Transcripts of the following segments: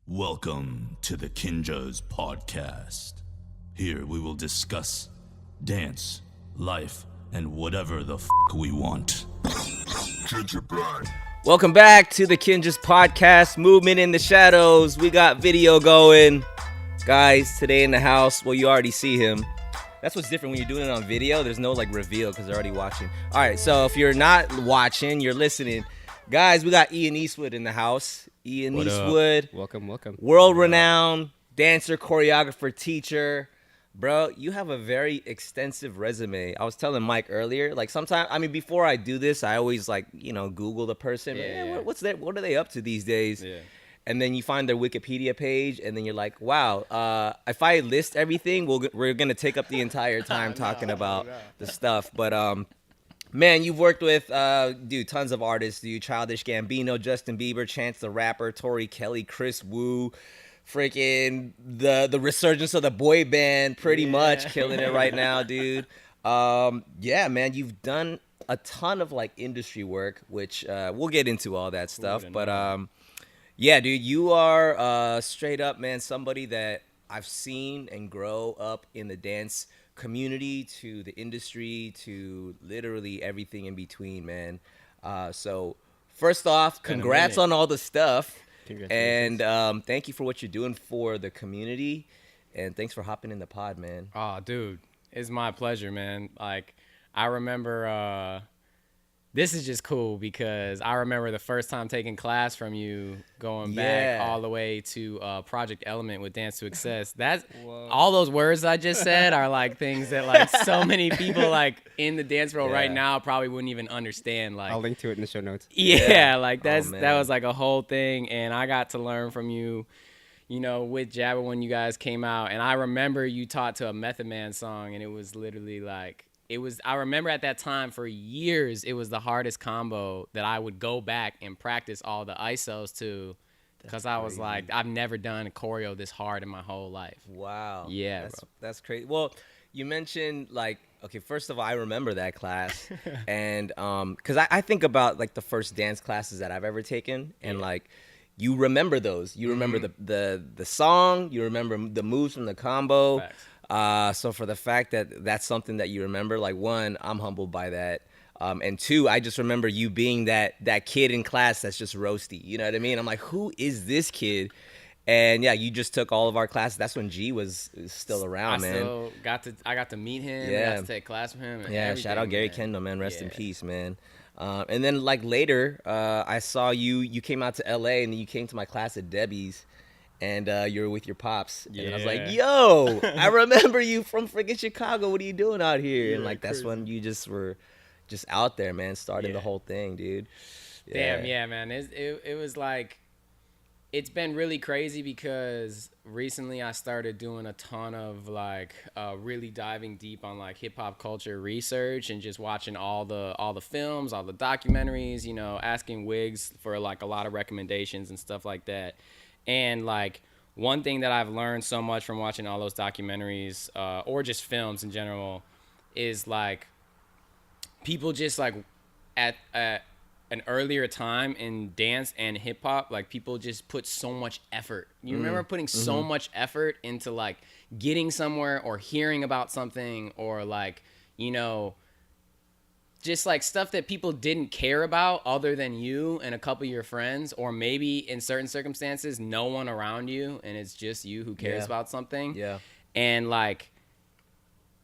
Welcome to the Kinjaz PodKast. Here we will discuss dance, life, and whatever the we want. Welcome back to the Kinjaz PodKast, Movement in the Shadows. We got video going. Guys, today in the house, well, you already see him. That's what's different when you're doing it on video. There's no reveal because they're already watching. All right, so if you're not watching, you're listening. Guys, we got Eastwood in the house. What Eastwood. up? Welcome. World renowned dancer, choreographer, teacher. Bro, you have a very extensive resume. I was telling Mike earlier, before I do this, I always Google the person. Yeah. What are they up to these days? Yeah. And then you find their Wikipedia page, and then you're like, wow, if I list everything, we're going to take up the entire time talking about the stuff. But, man, you've worked with, tons of artists, Childish Gambino, Justin Bieber, Chance the Rapper, Tori Kelly, Chris Wu, freaking the resurgence of the boy band, pretty much killing it right now, dude. Yeah, man, you've done a ton of industry work, which we'll get into all that stuff. But yeah, dude, you are straight up, man, somebody that I've seen and grow up in the dance community to the industry to literally everything in between, man. So first off, congrats on all the stuff. And thank you for what you're doing for the community. And thanks for hopping in the pod, man. Oh, dude, it's my pleasure, man. I remember, this is just cool because I remember the first time taking class from you, going back all the way to Project Element with Dance to Excess. That's all those words I just said are things that so many people in the dance world right now probably wouldn't even understand. I'll link to it in the show notes. Yeah, that was a whole thing, and I got to learn from you. With Jabba when you guys came out, and I remember you taught to a Method Man song, and it was literally I remember at that time for years, it was the hardest combo that I would go back and practice all the ISOs to, because I was like, I've never done a choreo this hard in my whole life. Wow. Yeah, that's crazy. Well, you mentioned okay, first of all, I remember that class, and because I think about the first dance classes that I've ever taken, and you remember those. You remember the song. You remember the moves from the combo. Facts. So for the fact that that's something that you remember, one, I'm humbled by that. And two, I just remember you being that kid in class that's just roasty. You know what I mean? I'm like, who is this kid? And yeah, you just took all of our classes. That's when G was still around, man. I got to meet him. Yeah. I got to take class with him. And shout out Gary Kendall, man. Rest in peace, man. And then later, I saw you came out to LA and then you came to my class at Debbie's. And you were with your pops. And I was like, yo, I remember you from freaking Chicago. What are you doing out here? And that's when you just were just out there, man, starting the whole thing, dude. Damn, yeah, man. It was it's been really crazy because recently I started doing a ton of really diving deep on hip hop culture research and just watching all the films, all the documentaries, asking wigs for a lot of recommendations and stuff like that. And one thing that I've learned so much from watching all those documentaries or just films in general is people just at an earlier time in dance and hip hop, people just put so much effort. You remember putting so much effort into getting somewhere or hearing about something or just stuff that people didn't care about other than you and a couple of your friends, or maybe in certain circumstances, no one around you and it's just you who cares about something. Yeah. And I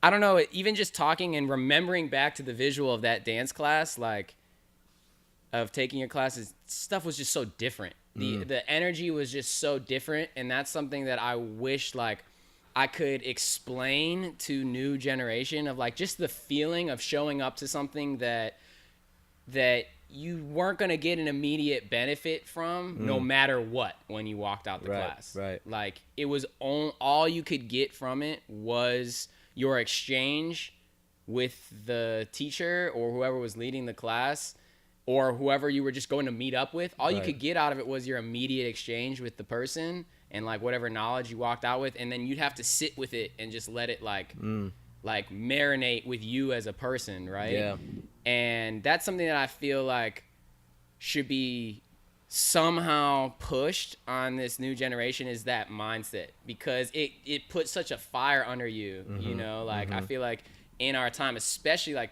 don't know, even just talking and remembering back to the visual of that dance class, of taking your classes, stuff was just so different. The energy was just so different. And that's something that I wish I could explain to new generation of just the feeling of showing up to something that you weren't going to get an immediate benefit from no matter what when you walked out the class. Right. It was all you could get from it was your exchange with the teacher or whoever was leading the class or whoever you were just going to meet up with. All you could get out of it was your immediate exchange with the person and whatever knowledge you walked out with, and then you'd have to sit with it and just let it marinate with you as a person, right? Yeah. And that's something that I feel should be somehow pushed on this new generation is that mindset, because it puts such a fire under you, you know, like I feel like in our time, especially like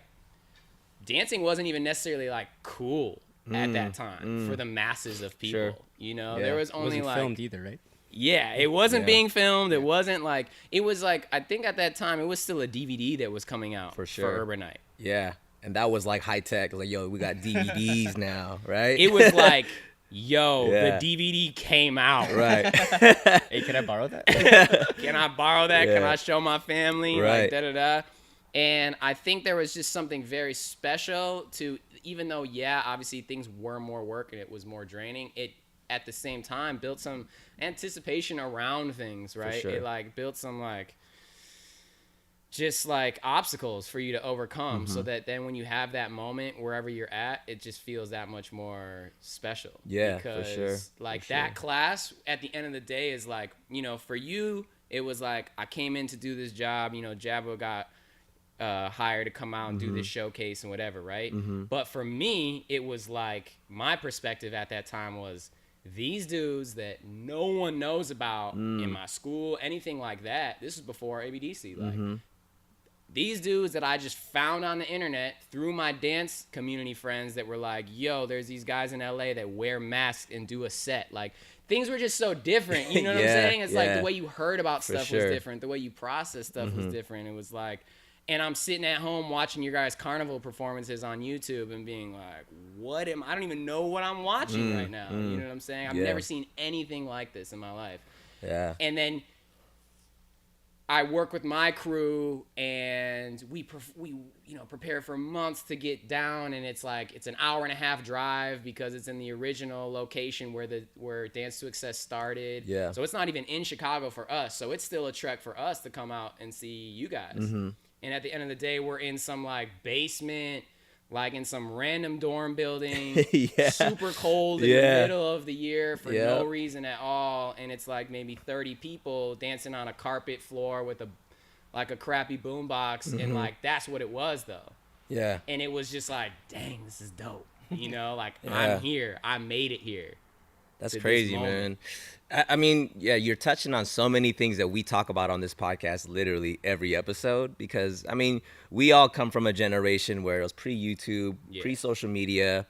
dancing wasn't even necessarily like cool at that time for the masses of people. Sure. You know, Yeah. there was It only wasn't like filmed either, right? yeah, it wasn't Yeah. being filmed. It wasn't like, it was like, I think at that time it was still a DVD that was coming out For sure. for Urban Night. Yeah. And that was like high tech. Like, yo, we got DVDs now, right? It was like, yo, Yeah. the DVD came out. right. Hey, can I borrow that? Can I borrow that? Can Yeah. I show my family? Right. Like, da-da-da. And I think there was just something very special to, even though, yeah, obviously things were more work and it was more draining, it at the same time built some anticipation around things, right? sure. It like built some like just like obstacles for you to overcome, so that then when you have that moment wherever you're at, it just feels that much more special. Yeah, for sure. Like For that sure. class at the end of the day is like, you know, for you, it was like, I came in to do this job, you know, Jabba got hired to come out and do this showcase and whatever, right? But for me, it was like, my perspective at that time was, these dudes that no one knows about in my school, anything like that. This is before ABDC. Like, these dudes that I just found on the internet through my dance community friends that were like, yo, there's these guys in LA that wear masks and do a set. Like, things were just so different. You know what I'm Yeah, saying? It's like yeah. the way you heard about For stuff sure. was different. The way you processed stuff was different. It was like, and I'm sitting at home watching your guys' carnival performances on YouTube and being like, I don't even know what I'm watching right now. You know what I'm saying? I've Yeah. never seen anything like this in my life. Yeah. And then I work with my crew, and we you know, prepare for months to get down, and it's like, it's an hour and a half drive because it's in the original location where Dance to Excess started. Yeah. So it's not even in Chicago for us. So it's still a trek for us to come out and see you guys. And at the end of the day, we're in some like basement, like in some random dorm building, Yeah. super cold in Yeah. the middle of the year for Yeah. no reason at all. And it's like maybe 30 people dancing on a carpet floor with a crappy boombox. And like, that's what it was though. Yeah. And it was just like, dang, this is dope. You know, like Yeah. I'm here. I made it here. That's to this crazy, moment. man. I mean, yeah, you're touching on so many things that we talk about on this podcast literally every episode, because, I mean, we all come from a generation where it was pre-YouTube, Yeah. pre-social media.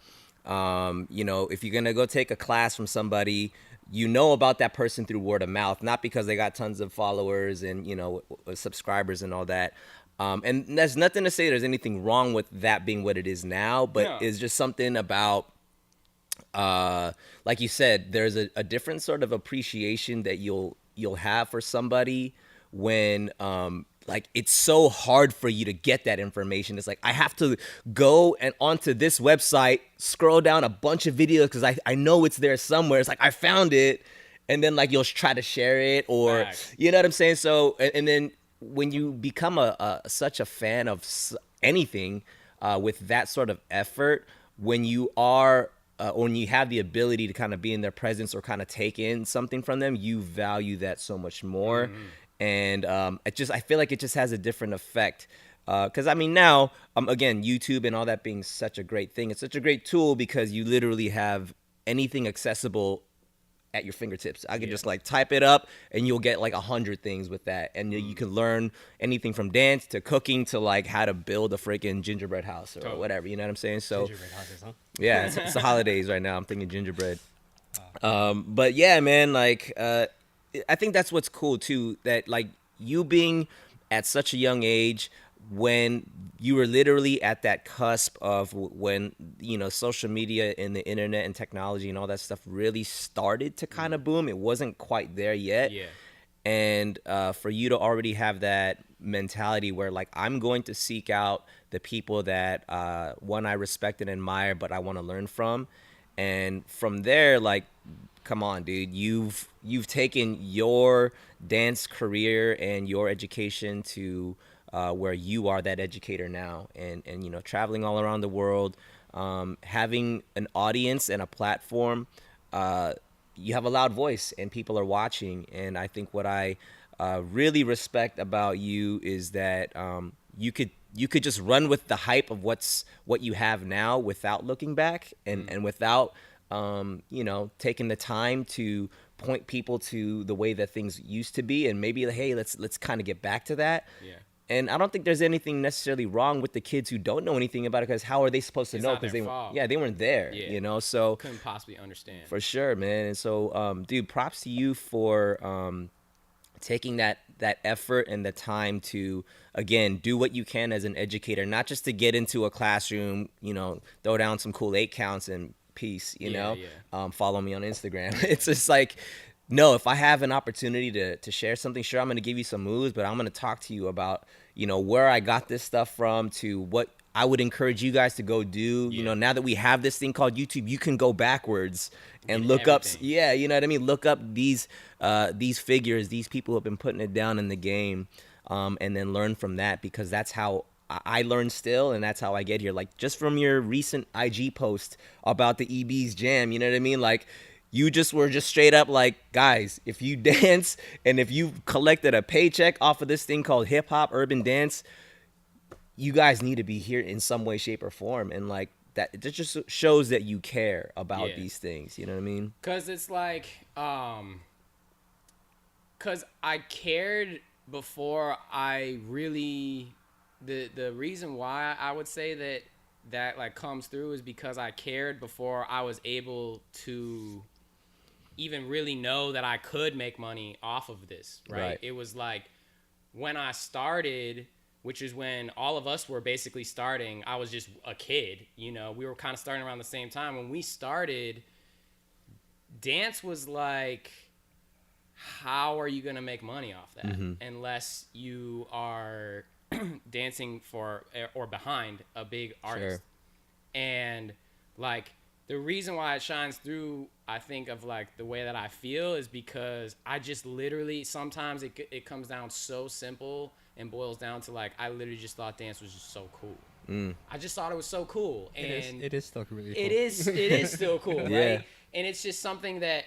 You know, if you're going to go take a class from somebody, you know about that person through word of mouth, not because they got tons of followers and, you know, subscribers and all that. And there's nothing to say there's anything wrong with that being what it is now, but No. it's just something about, like you said, there's a different sort of appreciation that you'll have for somebody when like it's so hard for you to get that information. It's like, I have to go and onto this website, scroll down a bunch of videos because I know it's there somewhere. It's like, I found it, and then like you'll try to share it, or Facts. you know what I'm saying. So and then when you become such a fan of anything with that sort of effort, when you are when you have the ability to kind of be in their presence or kind of take in something from them, you value that so much more. And I feel like it just has a different effect. Because I mean, now, again, YouTube and all that being such a great thing, it's such a great tool because you literally have anything accessible at your fingertips. I could just like type it up and you'll get like 100 things with that. And you can learn anything from dance to cooking to like how to build a freaking gingerbread house or whatever. You know what I'm saying? So Gingerbread houses, huh? yeah, it's the holidays right now. I'm thinking gingerbread. But yeah, man, like I think that's what's cool too, that like you being at such a young age when you were literally at that cusp of when, you know, social media and the internet and technology and all that stuff really started to kind of boom. It wasn't quite there yet. Yeah. And for you to already have that mentality where like, I'm going to seek out the people that one, I respect and admire, but I want to learn from. And from there, like, come on, dude, you've taken your dance career and your education to where you are that educator now, and you know, traveling all around the world, having an audience and a platform. You have a loud voice and people are watching. And I think what I really respect about you is that you could just run with the hype of what you have now without looking back and without you know, taking the time to point people to the way that things used to be, and maybe, hey, let's kind of get back to that. Yeah. And I don't think there's anything necessarily wrong with the kids who don't know anything about it, because how are they supposed to It's know? not Because their they fault. they weren't there, Yeah. you know. So Couldn't possibly understand. for sure, man. And so, dude, props to you for taking that effort and the time to, again, do what you can as an educator, not just to get into a classroom, you know, throw down some cool 8 counts and peace, you know. Follow me on Instagram. It's just like, no, if I have an opportunity to share something, sure, I'm going to give you some moves, but I'm going to talk to you about, you know, where I got this stuff from, to what I would encourage you guys to go do. You know, now that we have this thing called YouTube, you can go backwards and look up. Yeah, you know what I mean? Look up these figures, these people who have been putting it down in the game, and then learn from that, because that's how I learn still, and that's how I get here. Like, just from your recent IG post about the EB's Jam, you know what I mean? Like, you just were just straight up like, guys, if you dance and if you collected a paycheck off of this thing called hip hop, urban dance, you guys need to be here in some way, shape, or form. And like that, it just shows that you care about these things. You know what I mean? Cause it's like, cause I cared before I really, the reason why I would say that like comes through is because I cared before I was able to even really know that I could make money off of this, right? It was like when I started, which is when all of us were basically starting, I was just a kid, you know, we were kind of starting around the same time. When we started, dance was like, how are you going to make money off that? Unless you are dancing for or behind a big artist. And like, the reason why it shines through, I think, of like the way that I feel is because I just literally, sometimes it comes down so simple and boils down to like, I literally just thought dance was just so cool. I just thought it was so cool. And it is still really cool. It is still cool, right? And it's just something that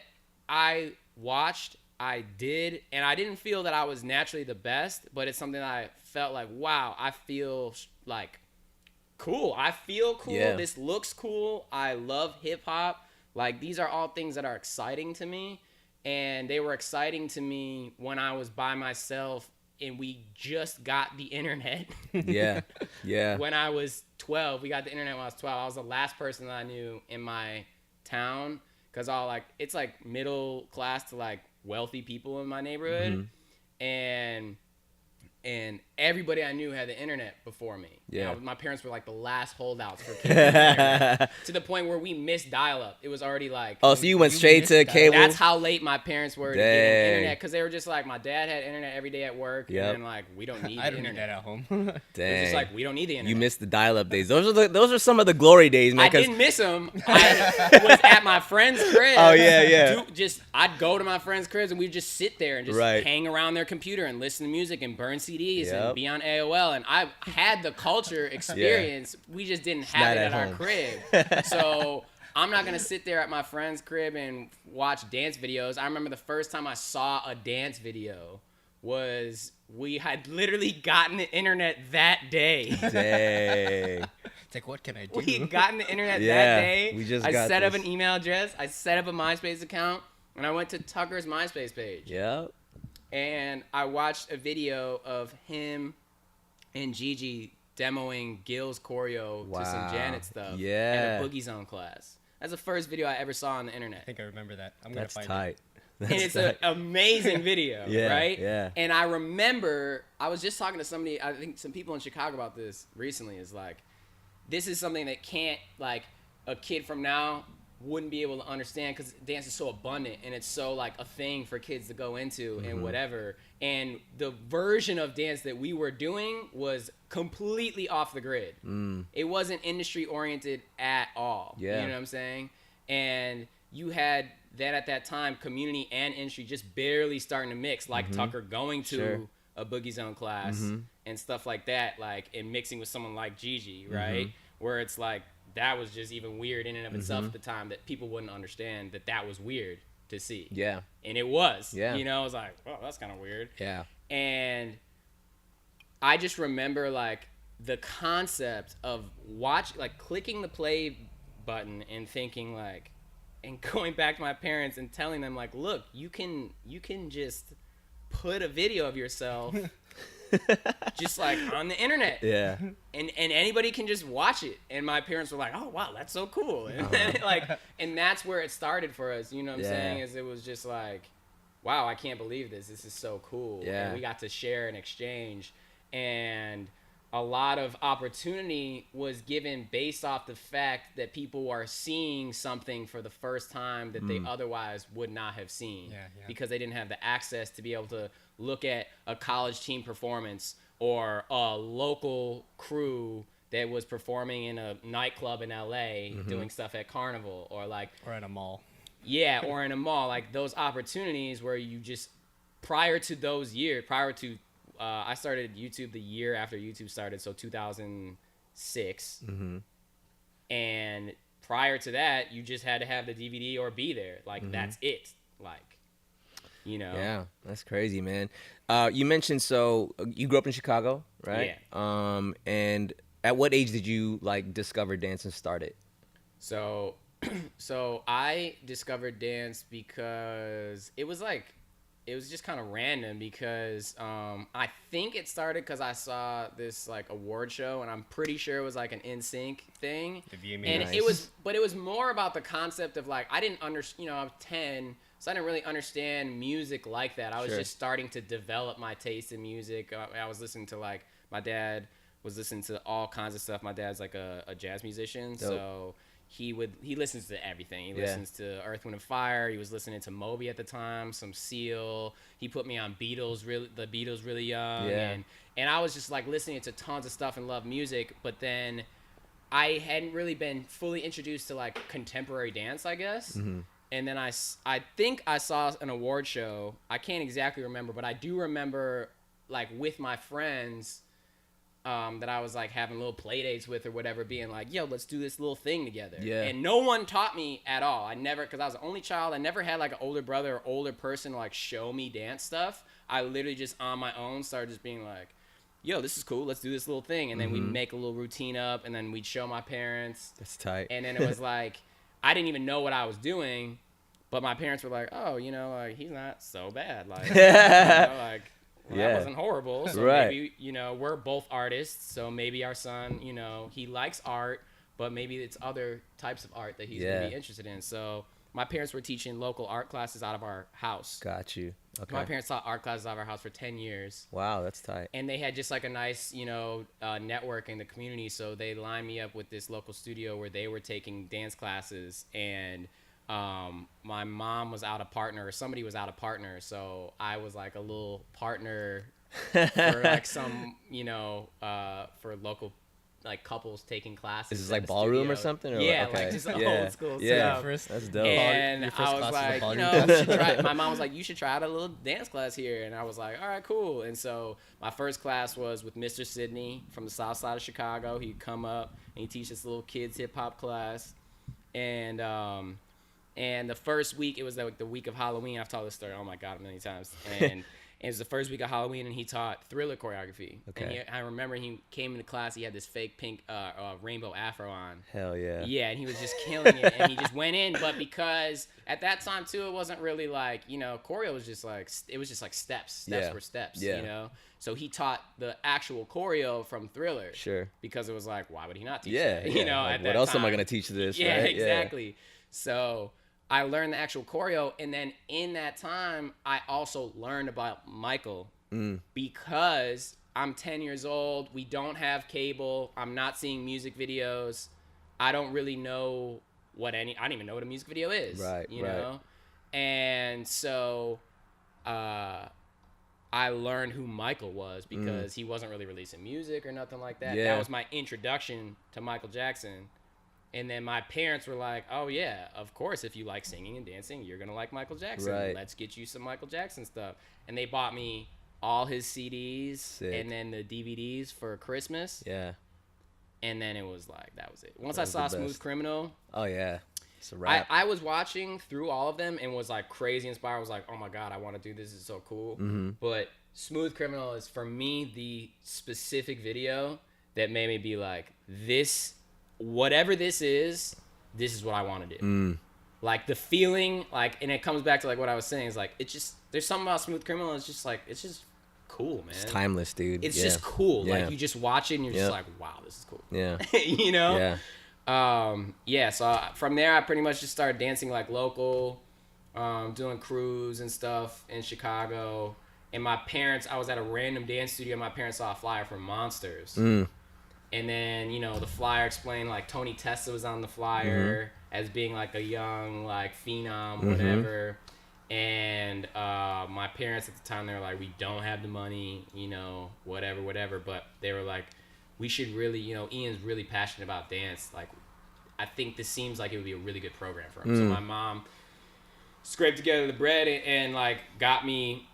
I watched, I did, and I didn't feel that I was naturally the best, but it's something that I felt like, wow, I feel like cool. I feel cool. This looks cool. I love hip hop. Like, these are all things that are exciting to me, and they were exciting to me when I was by myself and we just got the internet. When I was 12, we got the internet when I was 12. I was the last person that I knew in my town, because it's like middle class to like wealthy people in my neighborhood, and everybody I knew had the internet before me. My parents were like the last holdouts for cable internet, to the point where we missed dial-up. It was already like, oh, so you went straight to cable? That's how late my parents were to getting internet, because they were just like, my dad had internet every day at work, and then like, we don't need the internet. I don't need that at home. Dang. It's just like, we don't need the internet. You missed the dial-up days. Those are some of the glory days, man. I didn't miss them. I was at my friend's crib. Oh yeah. I'd go to my friend's cribs and we'd just sit there and just hang around their computer and listen to music and burn CDs and be on AOL. And I had the culture experience. We just didn't have it at our crib. So I'm not gonna sit there at my friend's crib and watch dance videos. I remember the first time I saw a dance video was, we had literally gotten the internet that day. Dang. It's like, what can I do? We had gotten the internet that day. We just I got set up this. an email address. I set up a MySpace account, and I went to Tucker's MySpace page. Yep. And I watched a video of him and Gigi demoing Gil's choreo to some Janet stuff at a Boogie Zone class. That's the first video I ever saw on the internet. I think I remember that. I'm going to find tight. it. And it's an amazing video, right? Yeah. And I remember, I was just talking to somebody, I think some people in Chicago about this recently, is like, this is something that can't, like, a kid from now wouldn't be able to understand, because dance is so abundant and it's so like a thing for kids to go into and whatever. And the version of dance that we were doing was completely off the grid. It wasn't industry oriented at all. You know what I'm saying? And you had that at that time, community and industry just barely starting to mix, like Tucker going to a Boogie Zone class and stuff like that, like, and mixing with someone like Gigi, right? Where it's like, that was just even weird in and of itself at the time, that people wouldn't understand that was weird to see. And it was. You know, I was like, oh, that's kind of weird. And I just remember, like, the concept of clicking the play button and thinking, like, and going back to my parents and telling them like, look, you can just put a video of yourself just like on the internet. Yeah. And anybody can just watch it. And my parents were like, oh wow, that's so cool. And then, like, and that's where it started for us, you know what I'm saying? Is it was just like, wow, I can't believe this. This is so cool. Yeah. And we got to share and exchange. And a lot of opportunity was given based off the fact that people are seeing something for the first time that they otherwise would not have seen because they didn't have the access to be able to look at a college team performance or a local crew that was performing in a nightclub in LA doing stuff at Carnival or in a mall. Yeah, or in a mall. Like those opportunities where you just prior to I started YouTube the year after YouTube started, so 2006. And prior to that, you just had to have the DVD or be there. Like, that's it. Like, you know. Yeah, that's crazy, man. You mentioned, so you grew up in Chicago, right? Yeah. And at what age did you, like, discover dance and start it? So I discovered dance because it was just kind of random because I think it started because I saw this like award show and I'm pretty sure it was like an NSYNC thing. And nice. it was more about the concept of like I didn't understand, I was 10, so I didn't really understand music like that. I was just starting to develop my taste in music. I was listening to like my dad was listening to all kinds of stuff. My dad's like a jazz musician, so he listens to everything. He listens to Earth, Wind and Fire. He was listening to Moby at the time, some Seal. He put me on the Beatles really young. Yeah. And I was just like listening to tons of stuff and love music, but then I hadn't really been fully introduced to like contemporary dance, I guess. And then I think I saw an award show. I can't exactly remember, but I do remember like with my friends that I was like having little play dates with or whatever, being like, yo, let's do this little thing together. Yeah. And no one taught me at all. Because I was the only child, I never had like an older brother or older person to like show me dance stuff. I literally just on my own started just being like, yo, this is cool, let's do this little thing. And then we'd make a little routine up and then we'd show my parents. That's tight. And then it was like, I didn't even know what I was doing, but my parents were like, oh, like he's not so bad. Like, like, well, that wasn't horrible. So maybe, we're both artists. So maybe our son, he likes art, but maybe it's other types of art that he's going to be interested in. So my parents were teaching local art classes out of our house. Got you. Okay. My parents taught art classes out of our house for 10 years. Wow, that's tight. And they had just like a nice, network in the community. So they lined me up with this local studio where they were taking dance classes, and my mom was out of partner, or somebody was out of partner, so I was like a little partner for like some, for local like couples taking classes. Is this like ballroom studio. or something? Or yeah, okay. like just old school stuff. That's dope. And Your first I was class was a like, ballroom you should try. My mom was like, you should try out a little dance class here, and I was like, all right, cool. And so my first class was with Mr. Sidney from the South Side of Chicago. He'd come up and he'd teach this little kids hip hop class, and the first week, it was like the week of Halloween. I've told this story, oh my God, many times. And it was the first week of Halloween, and he taught Thriller choreography. Okay. And I remember he came into class, he had this fake pink rainbow afro on. Hell yeah. Yeah, and he was just killing it, and he just went in. But because at that time, too, it wasn't really like, choreo was just like, it was just like steps. Steps were steps, So he taught the actual choreo from Thriller. Sure. Because it was like, why would he not teach that? like, at that what else time? am I going to teach this, Yeah, right? exactly. So I learned the actual choreo, and then in that time, I also learned about Michael because I'm 10 years old. We don't have cable. I'm not seeing music videos. I don't really know I don't even know what a music video is. Right, you know? And so I learned who Michael was because he wasn't really releasing music or nothing like that. Yeah. That was my introduction to Michael Jackson. And then my parents were like, oh, yeah, of course, if you like singing and dancing, you're going to like Michael Jackson. Right. Let's get you some Michael Jackson stuff. And they bought me all his CDs Sick. and then the DVDs for Christmas. Yeah. And then it was like, that was it. Once I saw Smooth Criminal. Oh, yeah. It's a wrap. I was watching through all of them and was like crazy inspired. I was like, oh, my God, I want to do this. It's so cool. But Smooth Criminal is, for me, the specific video that made me be like, whatever this is what I want to do. like the feeling, like, and it comes back to like what I was saying is like, it's just, there's something about Smooth Criminal. It's just like, it's just cool, man. It's timeless, dude. It's just cool. Yeah. Like you just watch it and you're just like, wow, this is cool. Yeah. You know? Yeah. So from there, I pretty much just started dancing like local, doing crews and stuff in Chicago. And my parents, I was at a random dance studio. My parents saw a flyer for Monsters. And then, you know, the flyer explained like Tony Testa was on the flyer as being like a young, like phenom, whatever. And my parents at the time, they were like, we don't have the money, you know, whatever. But they were like, we should really, you know, Ian's really passionate about dance. Like, I think this seems like it would be a really good program for him. So my mom scraped together the bread and like got me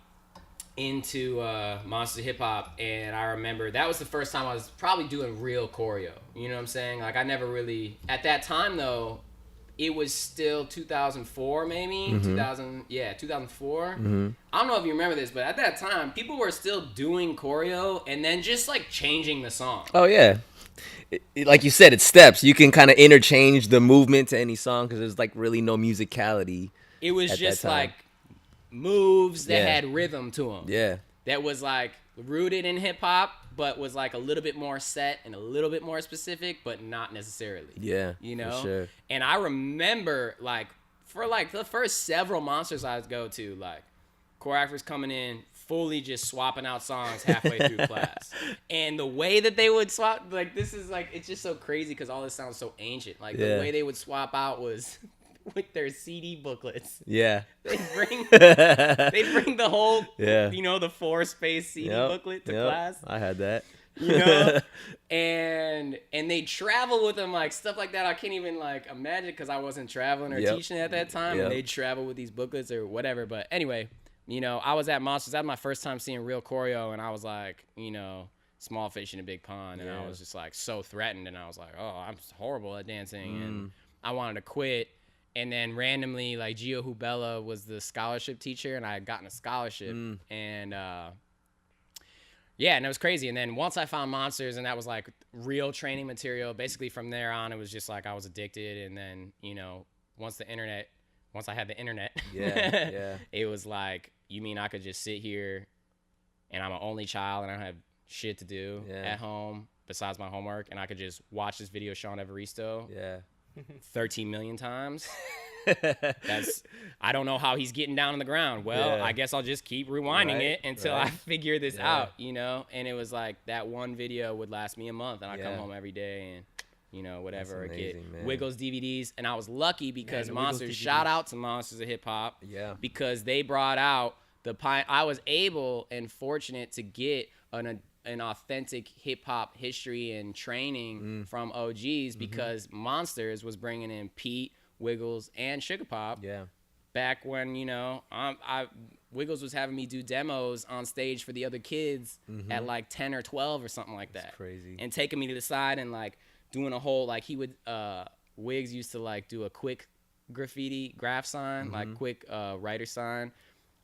into Monster Hip Hop. And I remember that was the first time I was probably doing real choreo. You know what I'm saying? Like I never really, at that time though, it was still 2004 maybe, 2004. I don't know if you remember this, but at that time, people were still doing choreo and then just like changing the song. Oh, yeah. Like you said, it's steps. You can kind of interchange the movement to any song because there's like really no musicality. It was just like moves that had rhythm to them. Yeah. That was like rooted in hip hop, but was like a little bit more set and a little bit more specific, but not necessarily. Yeah. You know? For sure. And I remember like for like the first several Monsters I would go to, like choreographers coming in, fully just swapping out songs halfway through class. And the way that they would swap, like this is like, it's just so crazy because all this sounds so ancient. Like the way they would swap out was with their CD booklets. Yeah. They'd bring the whole, you know, the 4-space CD booklet to class. I had that. You know? and they travel with them, like stuff like that. I can't even like imagine because I wasn't traveling or teaching at that time. And they'd travel with these booklets or whatever. But anyway, you know, I was at Monsters. That was my first time seeing real choreo. And I was like, you know, small fish in a big pond. And I was just like so threatened. And I was like, oh, I'm horrible at dancing. And I wanted to quit. And then randomly, like Gio Hubella was the scholarship teacher, and I had gotten a scholarship, and and it was crazy. And then once I found Monsters, and that was like real training material. Basically, from there on, it was just like I was addicted. And then you know, once I had the internet, it was like, you mean I could just sit here, and I'm an only child, and I don't have shit to do at home besides my homework, and I could just watch this video, Sean Evaristo. 13 million times. I don't know how he's getting down on the ground. Well, I guess I'll just keep rewinding it until I figure this out, you know? And it was like that one video would last me a month, and I come home every day and, you know, whatever, amazing, get man. Wiggles DVDs. And I was lucky because Monsters, shout out to Monsters of Hip Hop, because they brought out I was able and fortunate to get an authentic hip hop history and training from OGs because Monsters was bringing in Pete, Wiggles, and Sugar Pop. Back when, you know, Wiggles was having me do demos on stage for the other kids at like 10 or 12 or something like that. That's crazy. And taking me to the side and like doing a whole, like he would, Wiggs used to like do a quick graffiti graph sign, like quick writer sign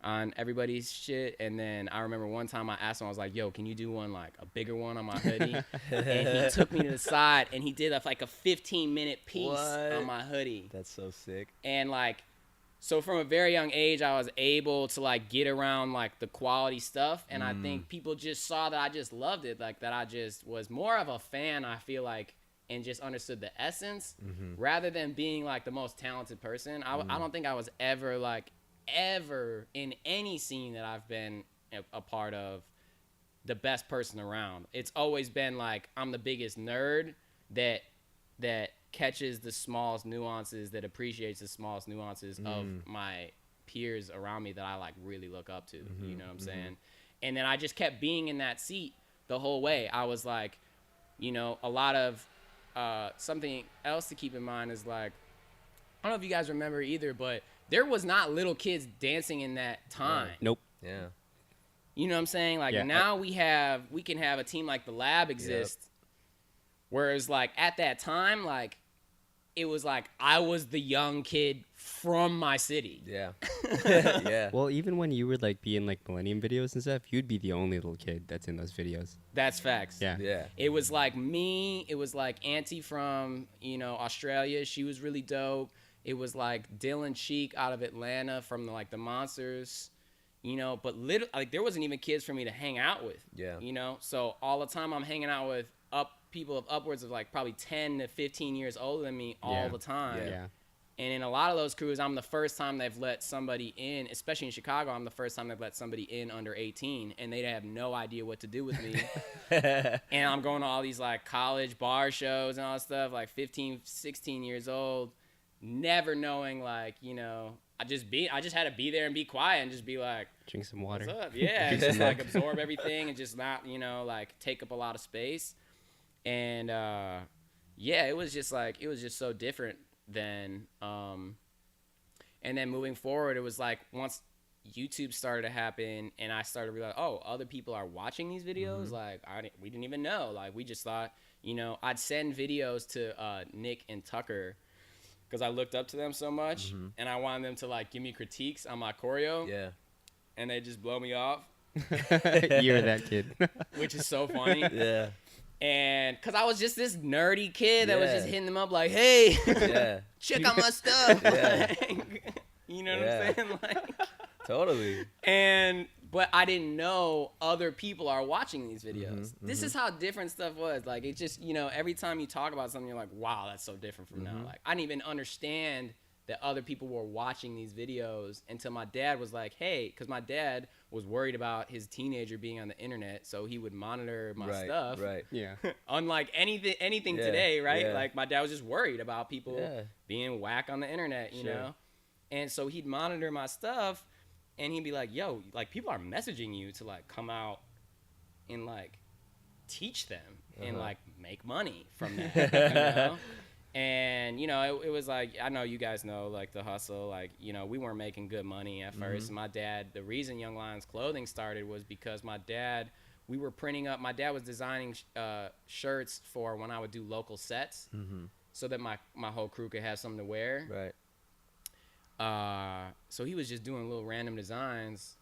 on everybody's shit. And then I remember one time I asked him, I was like, yo, can you do one, like a bigger one on my hoodie? And he took me to the side and he did like a 15-minute piece on my hoodie. That's so sick. And like, so from a very young age, I was able to like get around like the quality stuff. And I think people just saw that I just loved it. Like that I just was more of a fan, I feel like, and just understood the essence rather than being like the most talented person. I don't think I was ever in any scene that I've been a part of the best person around. It's always been like I'm the biggest nerd that catches the smallest nuances, that appreciates the smallest nuances of my peers around me that I like really look up to. You know what I'm saying? And then I just kept being in that seat the whole way. I was like, you know, a lot of something else to keep in mind is like, I don't know if you guys remember either, but there was not little kids dancing in that time. Nope. Yeah. You know what I'm saying? Like now we can have a team like the Lab exist. Whereas like at that time, like it was like I was the young kid from my city. Yeah. Yeah. Well, even when you would like be in like Millennium videos and stuff, you'd be the only little kid that's in those videos. That's facts. Yeah. Yeah. It was like me. It was like Auntie from, you know, Australia. She was really dope. It was like Dylan Cheek out of Atlanta from the Monsters, you know, but like there wasn't even kids for me to hang out with. Yeah. You know, so all the time I'm hanging out with people of upwards of like probably 10 to 15 years older than me all the time. Yeah. And in a lot of those crews, I'm the first time they've let somebody in, especially in Chicago, I'm the first time they've let somebody in under 18, and they have no idea what to do with me. And I'm going to all these like college bar shows and all that stuff, like 15, 16 years old, never knowing like, you know, I just had to be there and be quiet and just be like, Drink some water. what's up? Yeah, and just like absorb everything and just not, you know, like take up a lot of space. And yeah, it was just so different then. And then moving forward, it was like once YouTube started to happen and I started to realize, oh, other people are watching these videos. Like we didn't even know. Like we just thought, you know, I'd send videos to Nick and Tucker because I looked up to them so much and I wanted them to like give me critiques on my choreo. Yeah. And they just blow me off. You're that kid. Which is so funny. Yeah. And because I was just this nerdy kid that was Yeah. just hitting them up like, hey, Yeah. check out my stuff. Yeah. Like, you know what Yeah. I'm saying? Like, Totally. but I didn't know other people are watching these videos. This is how different stuff was. Like, it just, you know, every time you talk about something, you're like, wow, that's so different from now. Like, I didn't even understand that other people were watching these videos until my dad was like, hey, because my dad was worried about his teenager being on the internet, so he would monitor my stuff. Right. Yeah. Unlike anything Yeah, today, right? yeah. Like my dad was just worried about people Yeah. being whack on the internet, you Sure. know? And so he'd monitor my stuff and he'd be like, yo, like people are messaging you to like come out and like teach them and like make money from that, you know? And, you know, it was like, I know you guys know, like, the hustle. Like, you know, we weren't making good money at first. My dad, the reason Young Lions Clothing started was because my dad was designing shirts for when I would do local sets so that my whole crew could have something to wear. Right. So he was just doing little random designs.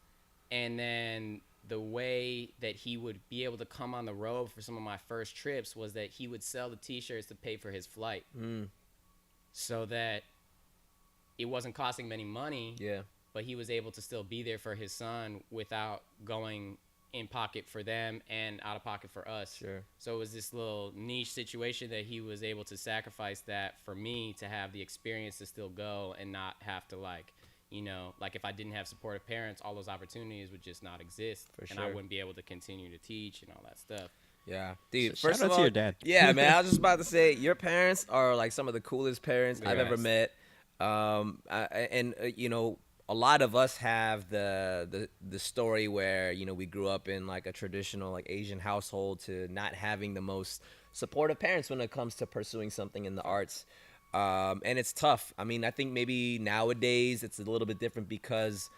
And then the way that he would be able to come on the road for some of my first trips was that he would sell the T-shirts to pay for his flight, so that it wasn't costing him any money. Yeah. But he was able to still be there for his son without going in pocket for them and out of pocket for us. Sure. So it was this little niche situation that he was able to sacrifice that for me to have the experience to still go and not have to like, you know, like if I didn't have supportive parents, all those opportunities would just not exist. For and I sure. wouldn't be able to continue to teach and all that stuff. Yeah, dude. Shout First out of to all, your dad. Yeah, man. I was just about to say your parents are like some of the coolest parents I've ever Yes. met. You know, a lot of us have the story where, you know, we grew up in like a traditional like Asian household to not having the most supportive parents when it comes to pursuing something in the arts. And it's tough. I mean, I think maybe nowadays it's a little bit different because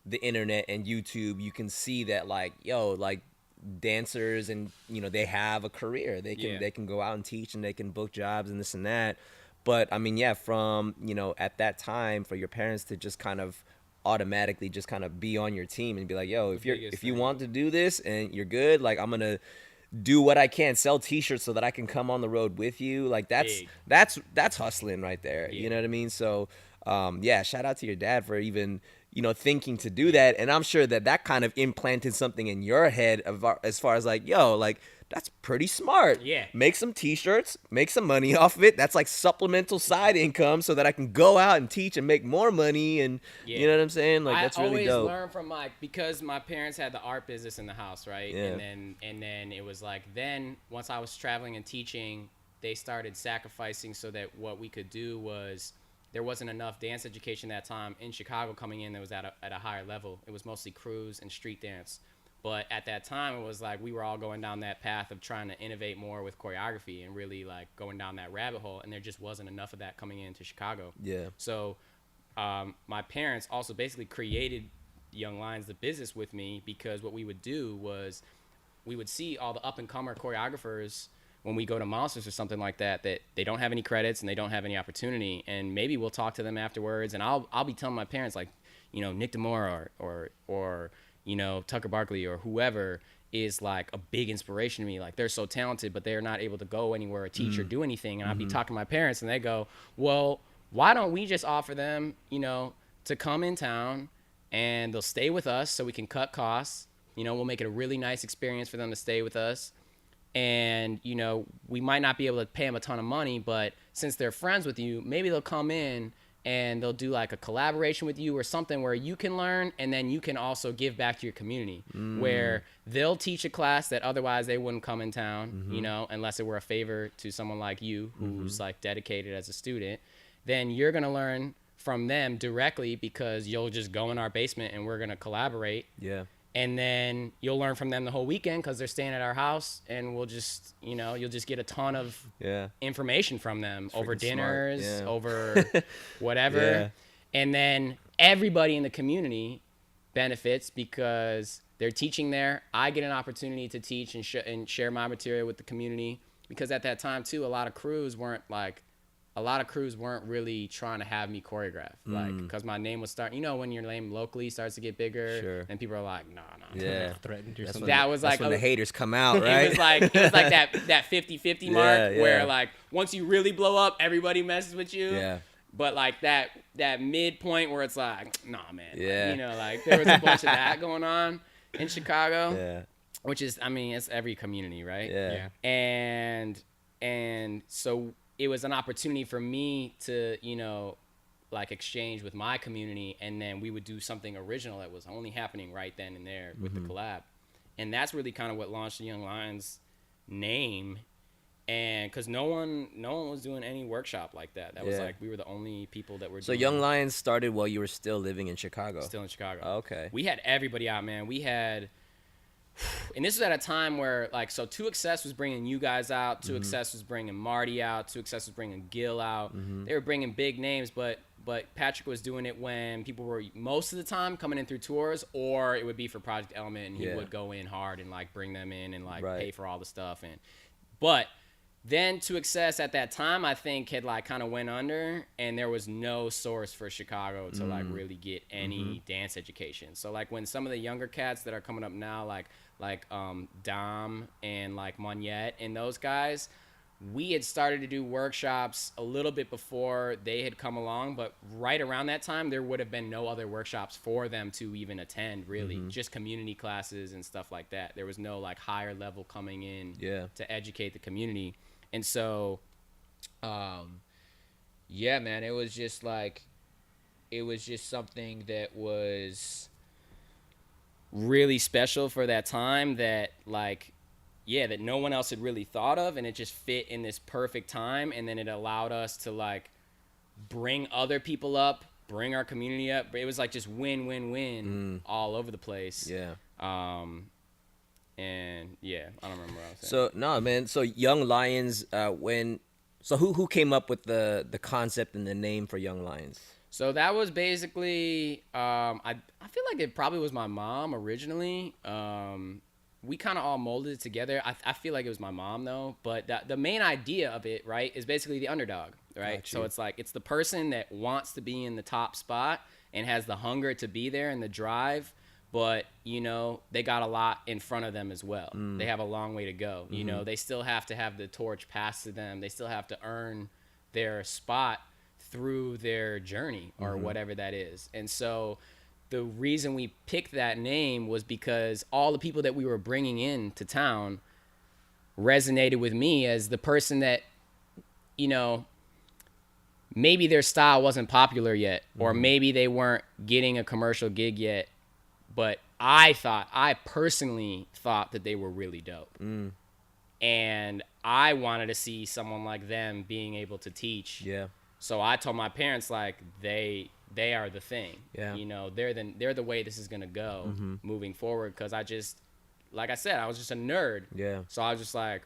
the internet and YouTube, you can see that like, yo, like dancers and, you know, they have a career. They can go out and teach and they can book jobs and this and that. But I mean, yeah, from, you know, at that time for your parents to just kind of automatically just kind of be on your team and be like, yo, if you want to do this and you're good, like I'm going to do what I can, sell T-shirts so that I can come on the road with you. Like that's hustling right there. Yeah. You know what I mean? So, yeah, shout out to your dad for even, you know, thinking to do that. And I'm sure that kind of implanted something in your head as far as like, yo, like that's pretty smart. Yeah. Make some T-shirts, make some money off of it. That's like supplemental side income so that I can go out and teach and make more money. And you know what I'm saying? Like that's really dope. I always learned from like, because my parents had the art business in the house, right? Yeah. And then it was like, then once I was traveling and teaching, they started sacrificing so that what we could do was, there wasn't enough dance education that time in Chicago coming in that was at a higher level. It was mostly crews and street dance. But at that time, it was like we were all going down that path of trying to innovate more with choreography and really like going down that rabbit hole. And there just wasn't enough of that coming into Chicago. Yeah. So my parents also basically created Young Lions, the business, with me, because what we would do was we would see all the up-and-comer choreographers when we go to Monsters or something like that they don't have any credits and they don't have any opportunity. And maybe we'll talk to them afterwards. And I'll be telling my parents, like, you know, Nick Demore or you know, Tucker Barkley or whoever is like a big inspiration to me. Like they're so talented, but they're not able to go anywhere or teach or do anything. And I'd be talking to my parents and they go, well, why don't we just offer them, to come in town and they'll stay with us so we can cut costs. We'll make it a really nice experience for them to stay with us. And, we might not be able to pay them a ton of money, but since they're friends with you, maybe they'll come in and they'll do like a collaboration with you or something where you can learn and then you can also give back to your community, where they'll teach a class that otherwise they wouldn't come in town, unless it were a favor to someone like you who's like dedicated as a student. Then you're going to learn from them directly because you'll just go in our basement and we're going to collaborate. Yeah. And then you'll learn from them the whole weekend because they're staying at our house, and we'll just, you'll just get a ton of information from them over dinners, over whatever. Yeah. And then everybody in the community benefits because they're teaching there. I get an opportunity to teach and share my material with the community, because at that time too, a lot of crews weren't really trying to have me choreograph, like, because my name was starting, when your name locally starts to get bigger, and people are like, no. Yeah. Threatened or something. That's when the haters come out, right? It was like that 50-50 mark where like once you really blow up, everybody messes with you. Yeah. But like that midpoint where it's like, nah, man. Yeah. Like there was a bunch of that going on in Chicago. Yeah. Which is, it's every community, right? Yeah. And so it was an opportunity for me to, like exchange with my community, and then we would do something original that was only happening right then and there with the collab. And that's really kind of what launched the Young Lions name. And because no one was doing any workshop like that. That was like, we were the only people that were doing. So Young Lions started while you were still living in Chicago. Still in Chicago. Oh, okay. We had everybody out, man. We had, and this was at a time where, like, so 2XS was bringing you guys out. 2XS was bringing Marty out. 2XS was bringing Gil out. They were bringing big names, but Patrick was doing it when people were most of the time coming in through tours, or it would be for Project Element, and he would go in hard and like bring them in and like pay for all the stuff. But then 2XS at that time, I think, had like kind of went under, and there was no source for Chicago to like really get any dance education. So like when some of the younger cats that are coming up now, like Dom and like Monette and those guys, we had started to do workshops a little bit before they had come along, but right around that time, there would have been no other workshops for them to even attend, really. Just community classes and stuff like that. There was no like higher level coming in to educate the community. And so, man, it was just something that was really special for that time, that like, that no one else had really thought of, and it just fit in this perfect time. And then it allowed us to like bring other people up, bring our community up. It was like just win all over the place. Yeah. And I don't remember what I was saying. So no, man. So Young Lions, who came up with the concept and the name for Young Lions? So that was basically, I feel like it probably was my mom originally. We kind of all molded it together. I feel like it was my mom though, but the main idea of it, right, is basically the underdog, right? So it's like, it's the person that wants to be in the top spot and has the hunger to be there and the drive, but they got a lot in front of them as well. They have a long way to go. They still have to have the torch passed to them. They still have to earn their spot through their journey or whatever that is. And so the reason we picked that name was because all the people that we were bringing in to town resonated with me as the person that, maybe their style wasn't popular yet, or maybe they weren't getting a commercial gig yet, but I personally thought that they were really dope. And I wanted to see someone like them being able to teach. Yeah. So I told my parents, like, they are the thing. Yeah. They're the way this is going to go moving forward. Because like I said, I was just a nerd. Yeah. So I was just like,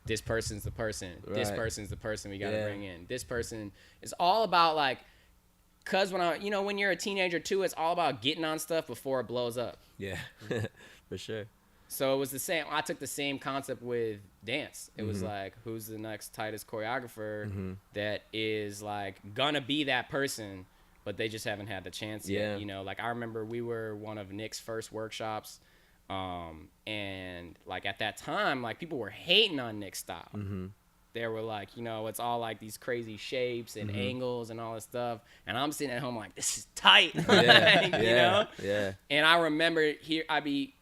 this person's the person. Right. This person's the person we got to bring in. This person is all about, like, because when you're a teenager too, it's all about getting on stuff before it blows up. Yeah, for sure. So it was the same. I took the same concept with dance. It was like, who's the next tightest choreographer that is like gonna be that person, but they just haven't had the chance yet. Like I remember we were one of Nick's first workshops, and like at that time, like people were hating on Nick's style. there were like, you know, it's all like these crazy shapes and angles and all this stuff. And I'm sitting at home like, this is tight. Like, you know? Yeah. And I remember I'd be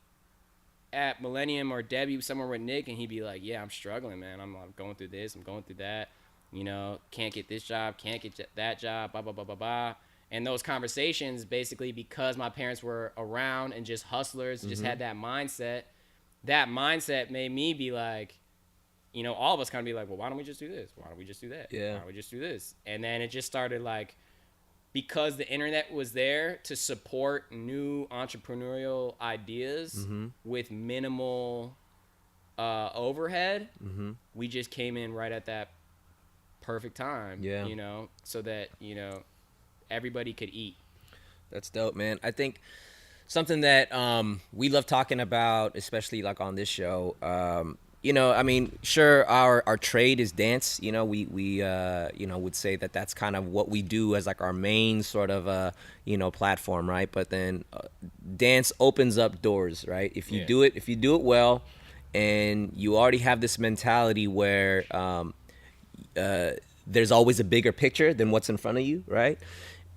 at Millennium or Debbie somewhere with Nick, and he'd be like, yeah, I'm struggling, man. I'm going through this, I'm going through that. You know, can't get this job, can't get that job, blah, blah, blah, blah, blah. And those conversations, basically, because my parents were around and just hustlers, just had that mindset made me be like, you know, all of us kind of be like, well, why don't we just do this? Why don't we just do that? Yeah. Why don't we just do this? And then it just started like, because the internet was there to support new entrepreneurial ideas with minimal overhead, we just came in right at that perfect time, you know, so that, you know, everybody could eat. That's dope, man. I think something that we love talking about, especially like on this show, you know, I mean, sure, our trade is dance. You know, we you know, would say that that's kind of what we do as like our main sort of you know, platform, right? But then dance opens up doors, right? If you do it well, and you already have this mentality where there's always a bigger picture than what's in front of you, right?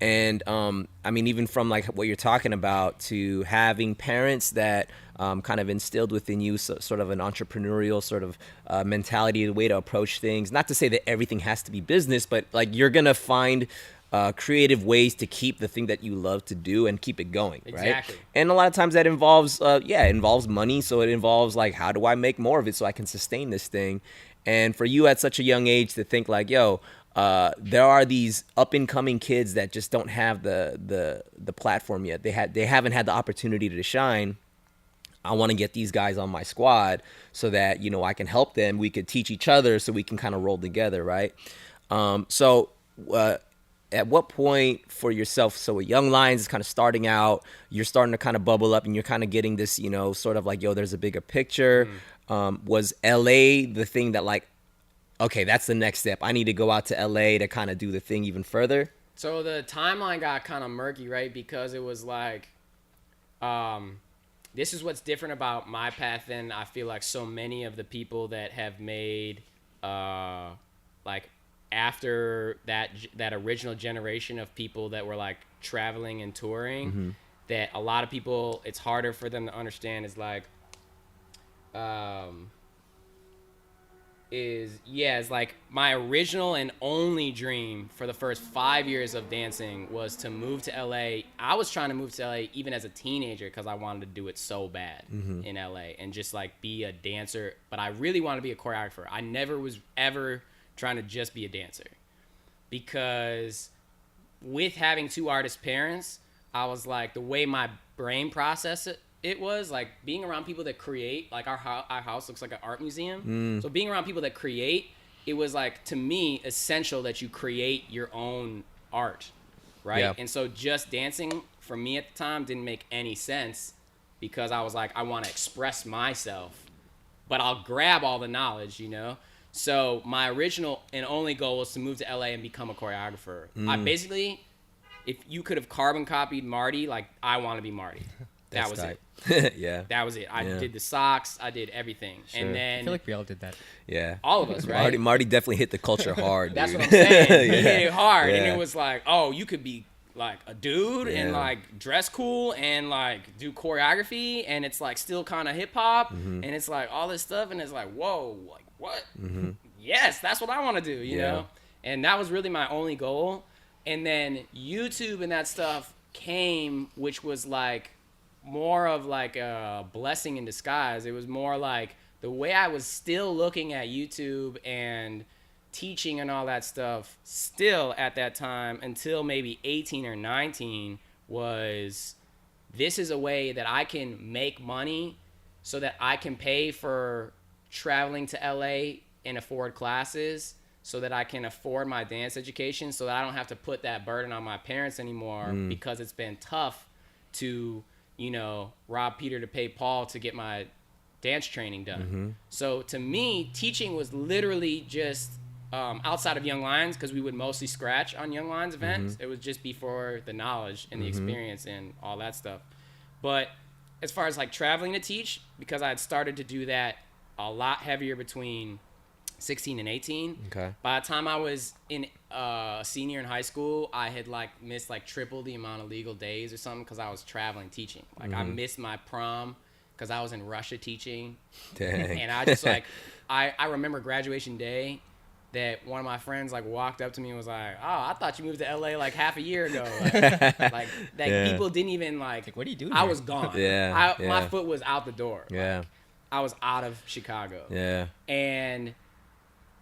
And I mean, even from like what you're talking about to having parents that kind of instilled within you sort of an entrepreneurial sort of mentality, the way to approach things. Not to say that everything has to be business, but like you're gonna find creative ways to keep the thing that you love to do and keep it going, right? Exactly. And a lot of times that involves, it involves money. So it involves like, how do I make more of it so I can sustain this thing? And for you at such a young age to think like, yo, there are these up and coming kids that just don't have the platform yet. They haven't had the opportunity to shine. I want to get these guys on my squad so that, you know, I can help them. We could teach each other so we can kind of roll together, right? So at what point for yourself, so a Young Lions is kind of starting out, you're starting to kind of bubble up and you're kind of getting this, you know, sort of like, yo, there's a bigger picture. Was LA the thing that like, okay, that's the next step. I need to go out to LA to kind of do the thing even further? So the timeline got kind of murky, right? Because it was like, this is what's different about my path than I feel like so many of the people that have made, like after that original generation of people that were like traveling and touring, that a lot of people, it's harder for them to understand is like, it's like my original and only dream for the first 5 years of dancing was to move to LA. I was trying to move to LA even as a teenager because I wanted to do it so bad in LA and just like be a dancer. But I really wanted to be a choreographer. I never was ever trying to just be a dancer, because with having two artist parents, I was like, the way my brain processed it was like being around people that create, like our house looks like an art museum. So being around people that create, it was like, to me, essential that you create your own art, right? Yeah. And so just dancing for me at the time didn't make any sense, because I was like, I want to express myself, but I'll grab all the knowledge, you know? So my original and only goal was to move to LA and become a choreographer. I basically, if you could have carbon copied Marty, like, I want to be Marty. That was it. Yeah. That was it. I did the socks. I did everything. Sure. And then I feel like we all did that. Yeah. all of us, right? Marty definitely hit the culture hard. That's dude. what I'm saying. He Yeah. hit it hard. Yeah. And it was like, oh, you could be like a dude and Yeah. like dress cool and like do choreography, and it's like still kind of hip hop, and it's like all this stuff, and it's like, whoa, like what? Yes, that's what I want to do, you know? And that was really my only goal. And then YouTube and that stuff came, which was like more of like a blessing in disguise. It was more like the way I was still looking at YouTube and teaching and all that stuff still at that time until maybe 18 or 19 was, this is a way that I can make money so that I can pay for traveling to LA and afford classes, so that I can afford my dance education, so that I don't have to put that burden on my parents anymore, because it's been tough to, you know, rob Peter to pay Paul to get my dance training done. So to me, teaching was literally just outside of Young Lions, because we would mostly scratch on Young Lions events. It would just be for the knowledge and the experience and all that stuff. But as far as like traveling to teach, because I had started to do that a lot heavier between 16 and 18. Okay. By the time I was in senior in high school, I had like missed like triple the amount of legal days or something because I was traveling teaching. Like I missed my prom because I was in Russia teaching. Dang. And I just like I remember graduation day that one of my friends like walked up to me and was like, "Oh, I thought you moved to LA like half a year ago." Like people didn't even like what are you doing I here? was gone. Yeah, My foot was out the door. Yeah. Like, I was out of Chicago. Yeah. And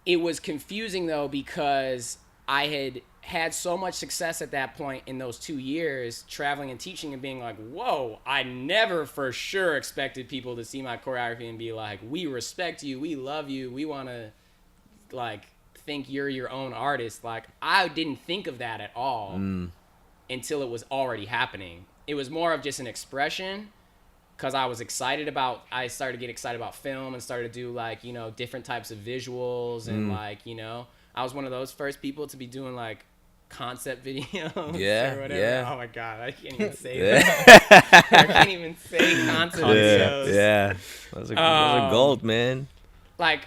it was confusing though because I had so much success at that point in those 2 years traveling and teaching and being like, whoa, I never for sure expected people to see my choreography and be like, we respect you, we love you, we want to like think you're your own artist. Like I didn't think of that at all until it was already happening. It was more of just an expression because I started to get excited about film and started to do like, you know, different types of visuals and like, you know, I was one of those first people to be doing like concept videos or whatever. Yeah. Oh my God, I can't even say that. I can't even say concept videos. Yeah. Those are gold, man. Like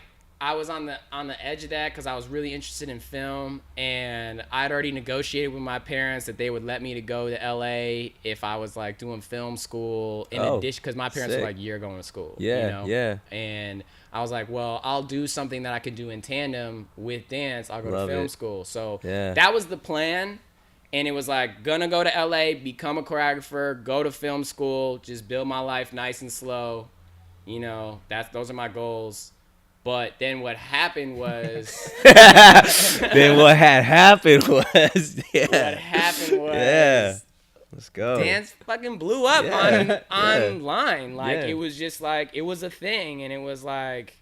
I was on the edge of that because I was really interested in film, and I'd already negotiated with my parents that they would let me to go to LA if I was like doing film school in addition, because my parents were like, "You're going to school." Yeah, you know? yeah. And I was like, "Well, I'll do something that I can do in tandem with dance. I'll go Love to film it. school." So Yeah. that was the plan. And it was like, gonna go to LA, become a choreographer, go to film school, just build my life nice and slow. You know, those are my goals. But then what happened was... Then what had happened was... Yeah. What happened was... Yeah. Let's go. Dance fucking blew up online. Like, Yeah. it was just like, it was a thing. And it was like,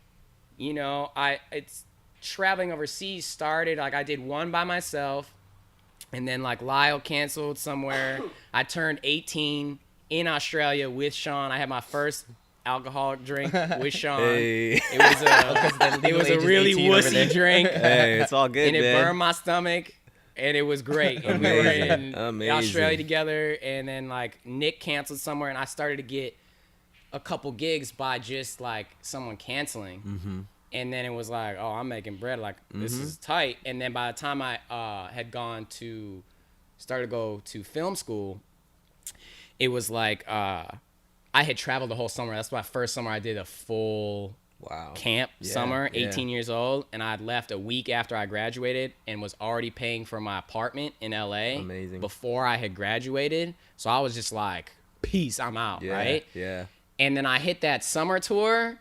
you know, it's traveling overseas started. Like, I did one by myself. And then, like, Lyle canceled somewhere. I turned 18 in Australia with Sean. I had my first alcoholic drink with Sean. Hey. It was a really wussy drink. Hey, it's all good, and it man. burned my stomach, and it was great. And we were in Australia together, and then like Nick canceled somewhere, and I started to get a couple gigs by just like someone canceling. Mm-hmm. And then it was like, oh, I'm making bread. Like, this is tight. And then by the time I had started to go to film school, it was like I had traveled the whole summer. That's my first summer I did a full camp summer, 18 years old. And I'd left a week after I graduated and was already paying for my apartment in LA. Amazing. Before I had graduated. So I was just like, peace, I'm out, right? Yeah. And then I hit that summer tour.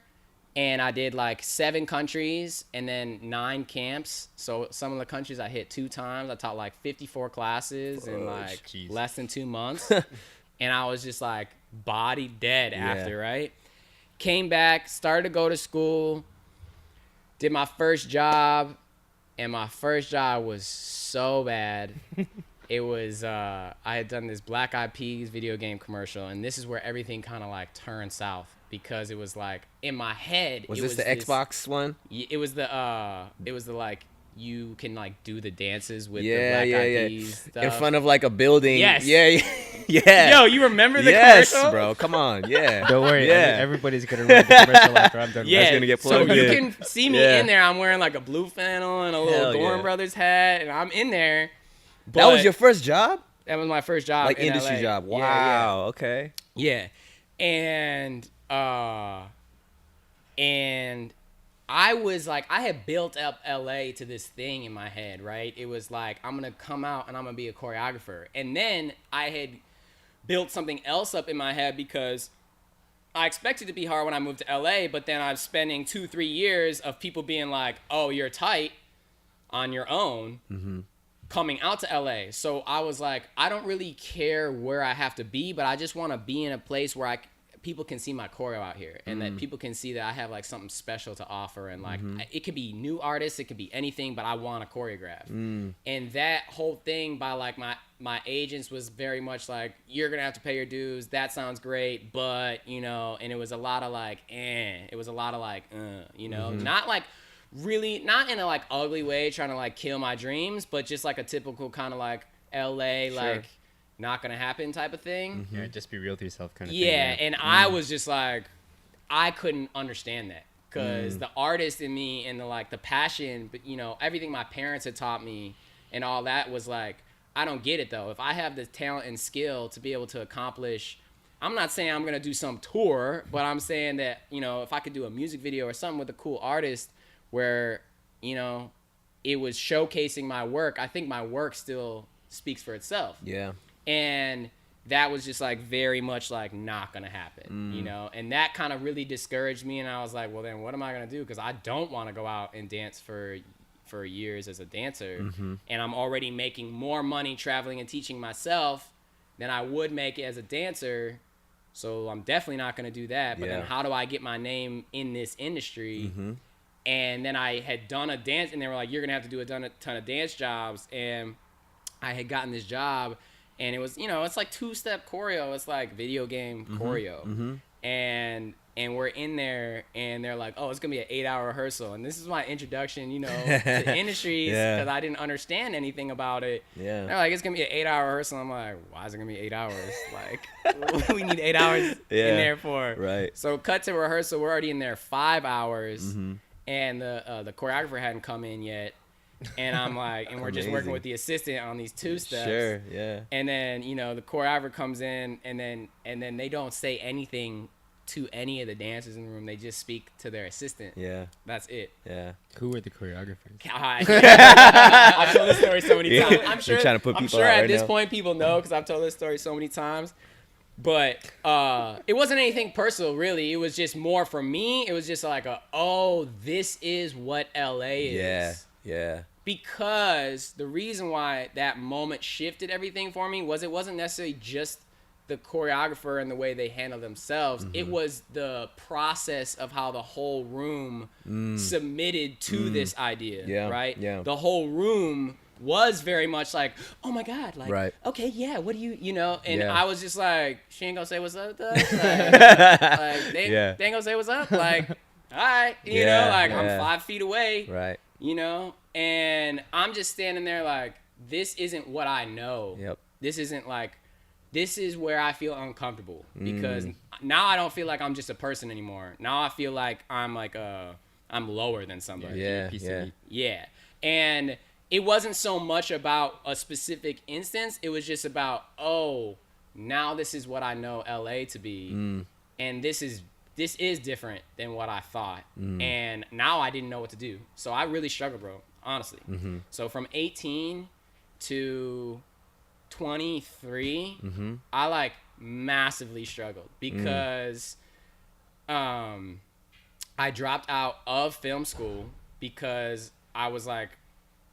And I did like 7 countries and then 9 camps. So some of the countries I hit 2 times. I taught like 54 classes in like less than 2 months. And I was just like body dead after, right? Came back, started to go to school, did my first job. And my first job was so bad. It was, I had done this Black Eyed Peas video game commercial. And this is where everything kind of like turned south. Because it was like in my head. Was this the Xbox one? It was the like you can like do the dances with the Black Eyed Peas stuff. In front of like a building. Yes. Yeah. Yo, you remember the commercial? Yes, bro. Come on. Yeah. Don't worry. Yeah. Everybody's gonna read the commercial after I'm done. Yeah. That's gonna get plugged so you in. can see me in there. I'm wearing like a blue flannel and a little Dorn Brothers hat, and I'm in there. That was your first job? That was my first job. Like in industry LA. job. Wow. Yeah. Okay. Yeah. And I was like, I had built up LA to this thing in my head, right? It was like, I'm going to come out and I'm going to be a choreographer. And then I had built something else up in my head because I expected it to be hard when I moved to LA, but then I was spending 2-3 years of people being like, oh, you're tight on your own. Coming out to LA. So I was like, I don't really care where I have to be, but I just want to be in a place where people can see my choreo out here and that people can see that I have like something special to offer. And like, it could be new artists, it could be anything, but I want to choreograph. And that whole thing by like my agents was very much like, you're going to have to pay your dues. That sounds great. But, you know, and it was a lot of like, it was a lot of like, you know, not like, really not in a like ugly way trying to like kill my dreams, but just like a typical kind of like LA like not gonna happen type of thing. Yeah, just be real to yourself kind of thing. Yeah, and I was just like, I couldn't understand that. because the artist in me and the passion, but everything my parents had taught me and all that was like, I don't get it though. If I have the talent and skill to be able to accomplish, I'm not saying I'm gonna do some tour, but I'm saying that if I could do a music video or something with a cool artist where it was showcasing my work, I think my work still speaks for itself. Yeah. And that was just like very much like not gonna happen, and that kind of really discouraged me. And I was like, well, then what am I gonna do? Because I don't want to go out and dance for years as a dancer, and I'm already making more money traveling and teaching myself than I would make as a dancer. So I'm definitely not gonna do that. But then how do I get my name in this industry? And then I had done a dance, and they were like, you're gonna have to do a ton of dance jobs, and I had gotten this job. And it was, it's like 2-step choreo. It's like video game choreo. And we're in there, and they're like, oh, it's going to be an 8-hour rehearsal. And this is my introduction, to the industries, because I didn't understand anything about it. Yeah. They're like, it's going to be an 8-hour rehearsal. I'm like, why is it going to be 8 hours? Like, we need 8 hours in there for. Right. So cut to rehearsal. We're already in there 5 hours. And the choreographer hadn't come in yet. And I'm like, and we're just working with the assistant on these 2 steps. Sure, yeah. And then, the choreographer comes in, and then they don't say anything to any of the dancers in the room. They just speak to their assistant. Yeah. That's it. Yeah. Who were the choreographers? I've told this story so many times. I'm sure, trying to put people out at right this now. point people know because I've told this story so many times. But it wasn't anything personal, really. It was just more for me. It was just like, this is what LA is. Yeah. Yeah. Because the reason why that moment shifted everything for me was it wasn't necessarily just the choreographer and the way they handle themselves. It was the process of how the whole room submitted to this idea, right? Yeah. The whole room was very much like, oh my God, like, right. okay, yeah, what do you, and I was just like, she ain't gonna say what's up, though. Like, they ain't gonna say what's up. Like, all right, I'm 5 feet away. Right. And I'm just standing there like, this isn't what I know. Yep. This is where I feel uncomfortable because now I don't feel like I'm just a person anymore. Now I feel like I'm I'm lower than somebody. Yeah. And it wasn't so much about a specific instance. It was just about, now this is what I know LA to be. And this is different than what I thought. And now I didn't know what to do. So I really struggled, bro, honestly. So from 18 to 23, I massively struggled because I dropped out of film school because I was like,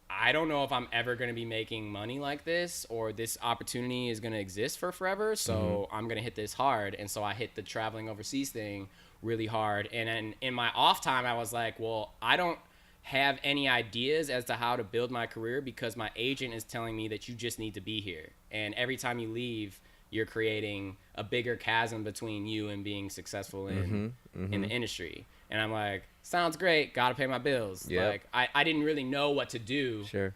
I don't know if I'm ever going to be making money like this or this opportunity is going to exist for forever. So I'm going to hit this hard. And so I hit the traveling overseas thing really hard. And then in my off time, I was like, well, I don't have any ideas as to how to build my career because my agent is telling me that you just need to be here. And every time you leave, you're creating a bigger chasm between you and being successful in the industry. And I'm like, sounds great. Got to pay my bills. Yep. Like, I didn't really know what to do. Sure.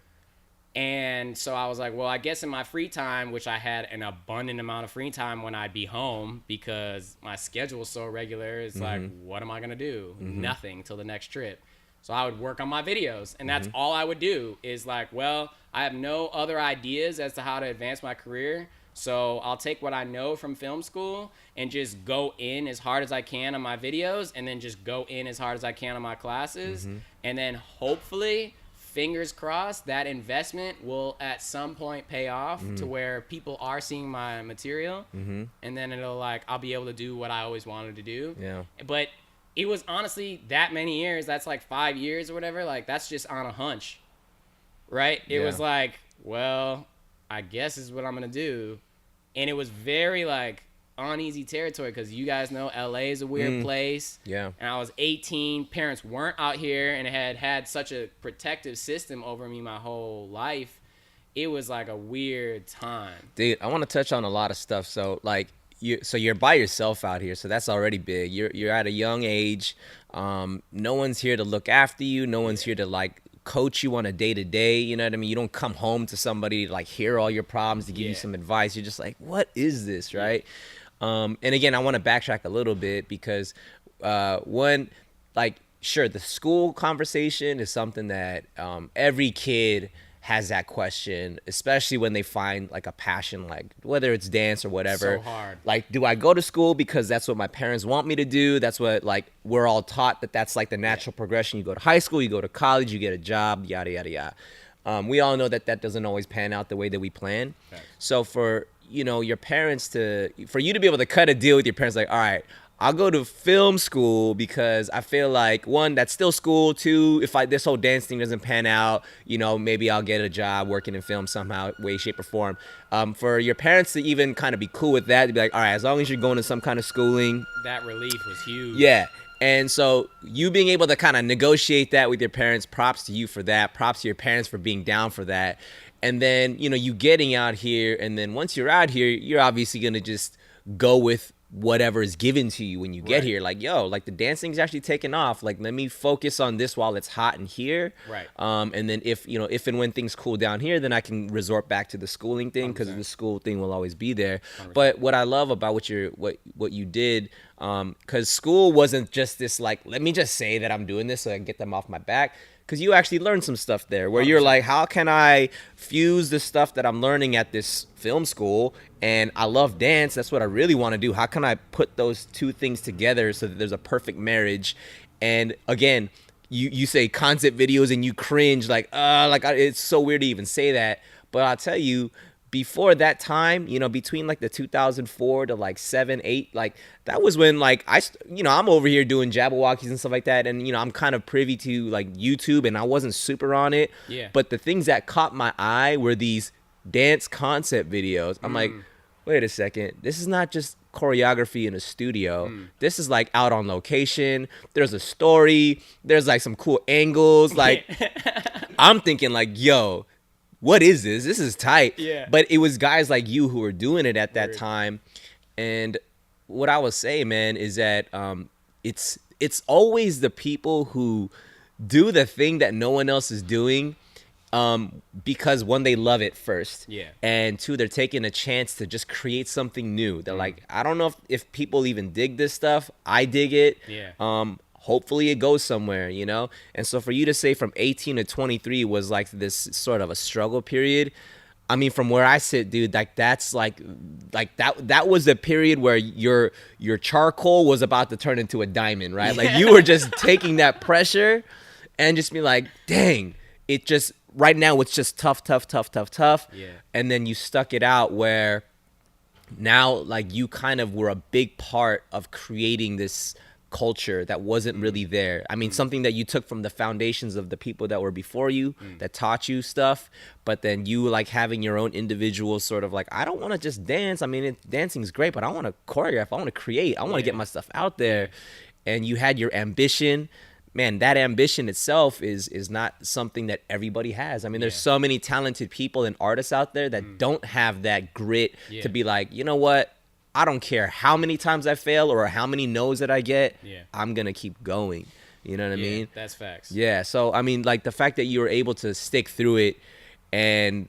And so I was like, well, I guess in my free time, which I had an abundant amount of free time when I'd be home because my schedule was so regular, it's like, what am I going to do? Nothing till the next trip. So I would work on my videos. And that's all I would do is like, well, I have no other ideas as to how to advance my career. So I'll take what I know from film school and just go in as hard as I can on my videos and then just go in as hard as I can on my classes. And then hopefully, fingers crossed, that investment will at some point pay off to where people are seeing my material. And then I'll be able to do what I always wanted to do. Yeah. But it was honestly that many years. That's like 5 years or whatever. Like, that's just on a hunch, right? It was like, well, I guess this is what I'm going to do. And it was very uneasy territory because you guys know LA is a weird place. Yeah. And I was 18. Parents weren't out here and had such a protective system over me my whole life. It was like a weird time. Dude, I want to touch on a lot of stuff. So you're by yourself out here, so that's already big. You're at a young age. No one's here to look after you. No one's here to coach you on a day-to-day, you know what I mean? You don't come home to somebody to hear all your problems, to give you some advice. You're just like, what is this, right? And again, I want to backtrack a little bit because sure, the school conversation is something that every kid has that question, especially when they find like a passion, like whether it's dance or whatever. So hard. Like, do I go to school because that's what my parents want me to do? That's what, like, we're all taught that that's like the natural progression. You go to high school, you go to college, you get a job, yada, yada, yada. We all know that that doesn't always pan out the way that we plan. Okay. So for, your parents for you to be able to cut a deal with your parents, like, all right, I'll go to film school because I feel like, one, that's still school. Two, if this whole dance thing doesn't pan out, maybe I'll get a job working in film somehow, way, shape, or form. For your parents to even kind of be cool with that, to be like, all right, as long as you're going to some kind of schooling. That relief was huge. Yeah. And so you being able to kind of negotiate that with your parents, props to you for that. Props to your parents for being down for that. And then, you getting out here. And then once you're out here, you're obviously going to just go with whatever is given to you when you get here. Like, yo, like the dancing's actually taking off. Like, let me focus on this while it's hot in here. Right. And then if and when things cool down here, then I can resort back to the schooling thing, because 100%. the school thing will always be there. 100%. But what I love about what you did, because school wasn't just this, like, let me just say that I'm doing this so I can get them off my back. Because you actually learned some stuff there where you're like, how can I fuse the stuff that I'm learning at this film school? And I love dance. That's what I really want to do. How can I put those two things together so that there's a perfect marriage? And again, you say concept videos and you cringe like it's so weird to even say that. But I'll tell you, before that time, between like the 2004 to like 7, 8, like that was when like I'm over here doing Jabberwockies and stuff like that, and I'm kind of privy to like YouTube, and I wasn't super on it. Yeah. But the things that caught my eye were these dance concept videos. I'm like, wait a second, this is not just choreography in a studio. This is like out on location. There's a story. There's like some cool angles. Like I'm thinking like, yo, what is this? This is tight. Yeah. But it was guys like you who were doing it at that time. And what I would say, man, is that it's always the people who do the thing that no one else is doing, because one, they love it first. Yeah. And two, they're taking a chance to just create something new. They're like, I don't know if people even dig this stuff. I dig it. Yeah. Hopefully it goes somewhere, And so for you to say from 18 to 23 was like this sort of a struggle period. I mean, from where I sit, dude, like that's like that was a period where your charcoal was about to turn into a diamond, right? Like you were just taking that pressure and just be like, dang, it just right now it's just tough. Yeah. And then you stuck it out where now like you kind of were a big part of creating this culture that wasn't really there. I mean, something that you took from the foundations of the people that were before you that taught you stuff, but then you like having your own individual sort of like, I don't want to just dance. I mean, dancing's great, but I want to choreograph. I want to create. I want to get my stuff out there. And you had your ambition. Man, that ambition itself is not something that everybody has. I mean, there's so many talented people and artists out there that don't have that grit to be like, you know what? I don't care how many times I fail or how many no's that I get. Yeah. I'm going to keep going. You know what I mean? That's facts. Yeah. So, I mean, like the fact that you were able to stick through it. And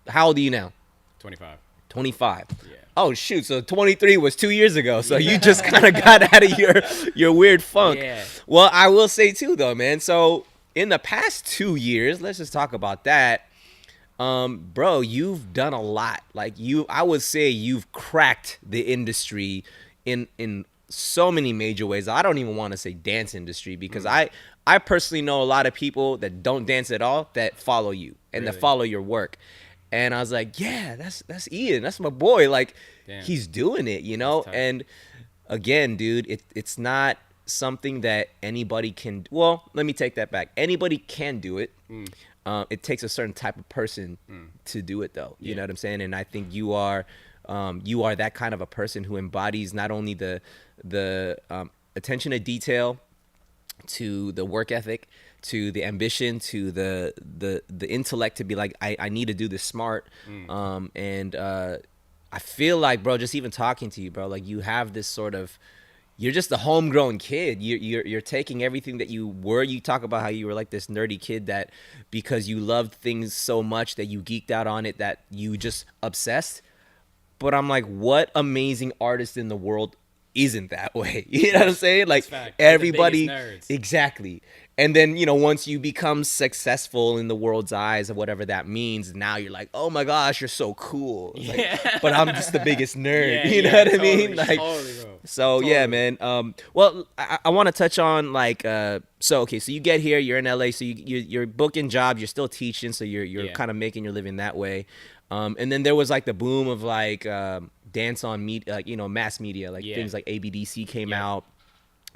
how old are you now? 25. 25. Yeah. Oh, shoot. So 23 was 2 years ago. So you just kind of got out of your weird funk. Yeah. Well, I will say too, though, man. So in the past 2 years, let's just talk about that. Bro, you've done a lot. Like I would say you've cracked the industry in so many major ways. I don't even want to say dance industry because I personally know a lot of people that don't dance at all that follow you and that follow your work. And I was like, yeah, that's Ian. That's my boy. Like, Damn. He's doing it, And again, dude, it's not something that anybody can. Well, let me take that back. Anybody can do it. It takes a certain type of person to do it, though. You know what I'm saying? And I think you are that kind of a person who embodies not only the attention to detail, to the work ethic, to the ambition, to the intellect to be like, I need to do this smart. And I feel like, bro, just even talking to you, bro, like you have this sort of, you're just a homegrown kid. You're taking everything that you were. You talk about how you were like this nerdy kid that because you loved things so much that you geeked out on it, that you just obsessed. But I'm like, what amazing artist in the world isn't that way. You know what I'm saying? Like fact. We're the biggest everybody, nerds. exactly. And then, you know, once you become successful in the world's eyes of whatever that means, now you're like, oh my gosh, you're so cool. It's like, but I'm just the biggest nerd. Yeah, you know yeah, what I mean? totally, Like, totally, bro. so yeah, Totally. man. Well, I want to touch on like, so okay, so you get here, you're in LA, so you're booking jobs, you're still teaching, so you're Yeah. kind of making your living that way. And then there was like the boom of like dance on media, like, you know, mass media, like Yeah. things like ABDC came Yep. out.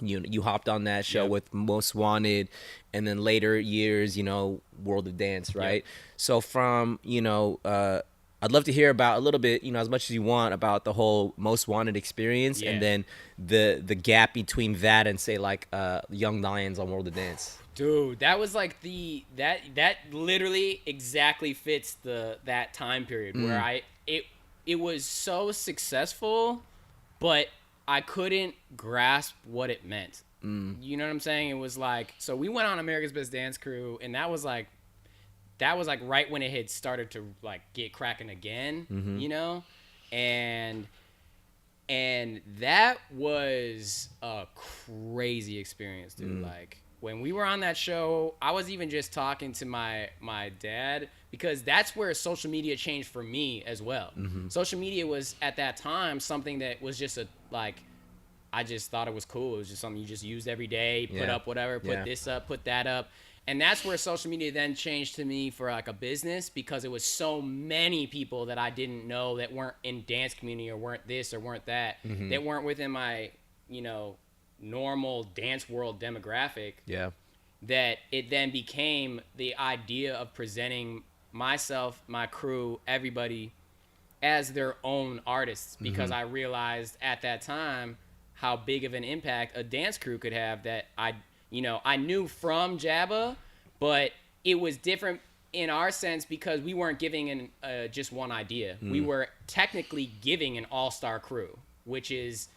You hopped on that show Yep. with Most Wanted, and then later years, you know, World of Dance, right? So from, you know, I'd love to hear about a little bit, you know, as much as you want about the whole Most Wanted experience, Yeah. and then the gap between that and say like Young Lions on World of Dance. Dude, that was like that literally exactly fits that time period where it was so successful, but I couldn't grasp what it meant. You know what I'm saying? It was like, so we went on America's Best Dance Crew, and that was like right when it had started to like get cracking again, you know? And that was a crazy experience, dude. Like when we were on that show, I was even just talking to my dad, because that's where social media changed for me as well. Social media was at that time something that was just I just thought it was cool. It was just something you just used every day, put Yeah. up whatever, put Yeah. this up, put that up. And that's where social media then changed to me for like a business, because it was so many people that I didn't know that weren't in dance community or weren't this or weren't that, that weren't within my, you know, normal dance world demographic, Yeah. that it then became the idea of presenting myself, my crew, everybody as their own artists, because I realized at that time how big of an impact a dance crew could have, that I knew from Jabba, but it was different in our sense because we weren't giving just one idea. We were technically giving an all-star crew, which is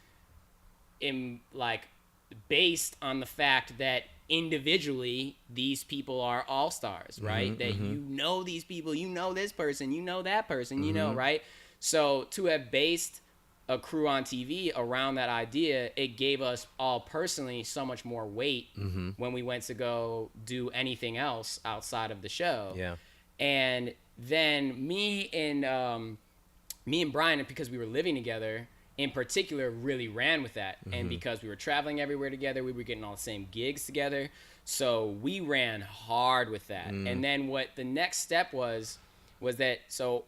based on the fact that individually these people are all-stars, right? That you know these people, you know this person, you know that person, you know, right? So to have based a crew on TV around that idea, it gave us all personally so much more weight when we went to go do anything else outside of the show. Yeah. And then me and Brian, because we were living together in particular, really ran with that. And because we were traveling everywhere together, we were getting all the same gigs together. So we ran hard with that. And then what the next step was that, so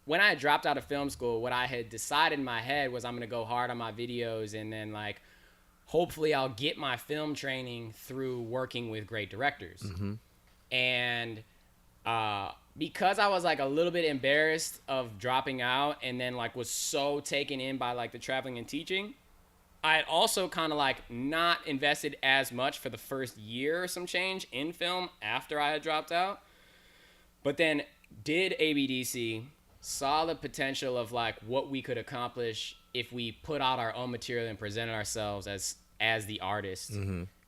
when I dropped out of film school, what I had decided in my head was I'm going to go hard on my videos, and then like hopefully I'll get my film training through working with great directors. And because I was like a little bit embarrassed of dropping out, and then like was so taken in by like the traveling and teaching, I had also kind of like not invested as much for the first year or some change in film after I had dropped out. But then did ABDC, saw the potential of like what we could accomplish if we put out our own material and presented ourselves as the artist.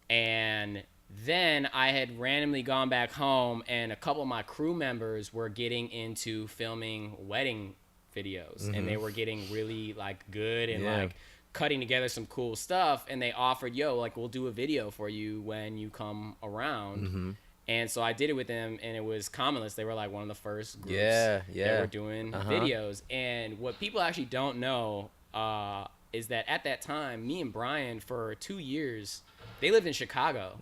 And then I had randomly gone back home, and a couple of my crew members were getting into filming wedding videos, and they were getting really like good and like cutting together some cool stuff, and they offered, like, we'll do a video for you when you come around. And so I did it with them, and it was Commonless. They were like one of the first groups that were doing videos. And what people actually don't know is that at that time, me and Brian, for 2 years, they lived in Chicago.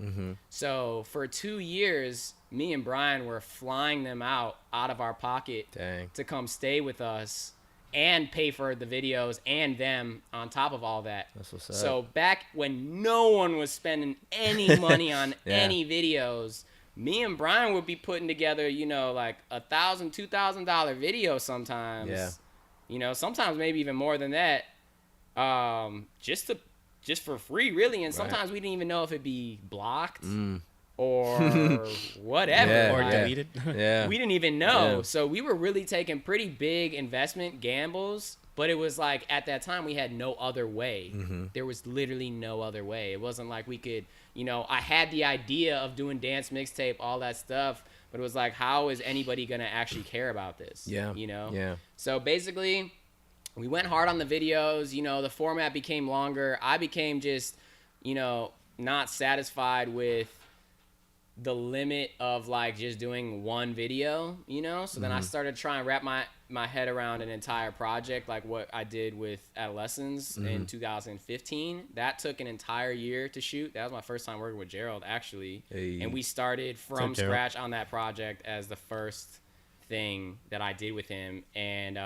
So for 2 years, me and Brian were flying them out of our pocket to come stay with us and pay for the videos and them on top of all that. That's what's up. So back when no one was spending any money on any videos, me and Brian would be putting together, like $1,000, $2,000 video sometimes. Yeah. Sometimes maybe even more than that. Just for free, really. And sometimes we didn't even know if it'd be blocked or whatever. Or Like, deleted. we didn't even know. Yeah. So we were really taking pretty big investment gambles, but it was like at that time we had no other way. There was literally no other way. It wasn't like we could, I had the idea of doing dance mixtape, all that stuff, but it was like, how is anybody going to actually care about this? Yeah. You know? Yeah. So basically, we went hard on the videos. You know, the format became longer. I became just, you know, not satisfied with the limit of like just doing one video, you know? So then I started trying to wrap my head around an entire project, like what I did with Adolescents in 2015. That took an entire year to shoot. That was my first time working with Gerald, actually. Hey. And we started from Gerald? scratch on that project as the first thing that I did with him. And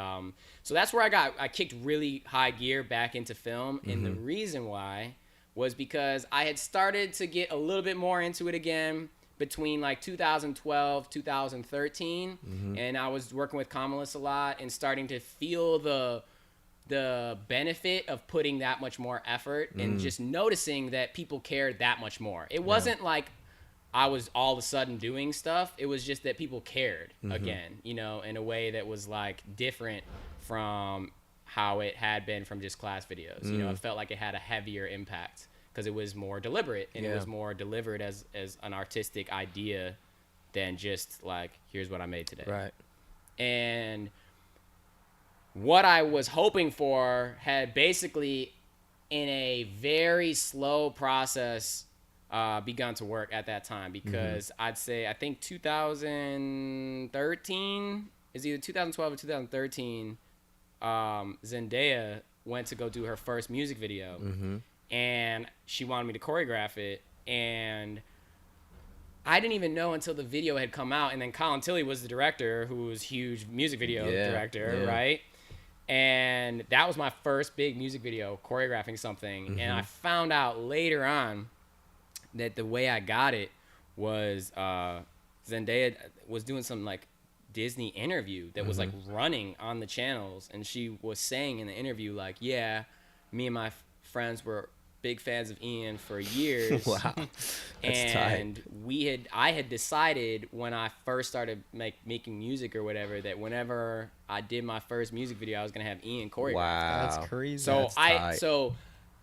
so that's where I kicked really high gear back into film. And the reason why was because I had started to get a little bit more into it again between like 2012, 2013. And I was working with Kamalis a lot and starting to feel the benefit of putting that much more effort and just noticing that people cared that much more. It wasn't like I was all of a sudden doing stuff. It was just that people cared again, you know, in a way that was like different from how it had been from just class videos. You know, it felt like it had a heavier impact because it was more deliberate and it was more delivered as an artistic idea than just like, here's what I made today. Right. And what I was hoping for had basically in a very slow process begun to work at that time, because I'd say, I think 2013 is either 2012 or 2013, Zendaya went to go do her first music video and she wanted me to choreograph it, and I didn't even know until the video had come out, and then Colin Tilley was the director, who was huge music video director, right? And that was my first big music video, choreographing something. And I found out later on that the way I got it was Zendaya was doing some like Disney interview that was like running on the channels, and she was saying in the interview like, yeah, me and my friends were big fans of Ian for years. Wow. That's and I had decided when I first started making music or whatever, that whenever I did my first music video, I was gonna have Ian choreograph. Wow. That's crazy. So That's tight.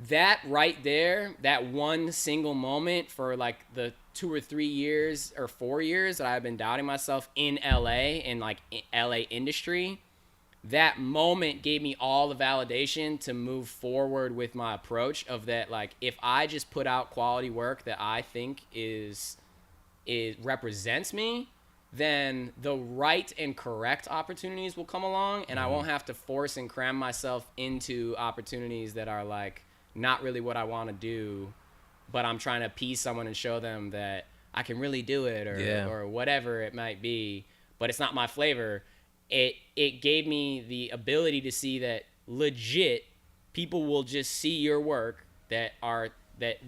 That right there, that one single moment for like the 2 or 3 years or 4 years that I've been doubting myself in LA and like LA industry, that moment gave me all the validation to move forward with my approach of that. Like, if I just put out quality work that I think is represents me, then the right and correct opportunities will come along, and I won't have to force and cram myself into opportunities that are like not really what I want to do, but I'm trying to appease someone and show them that I can really do it, or whatever it might be, but it's not my flavor. It gave me the ability to see that legit people will just see your work that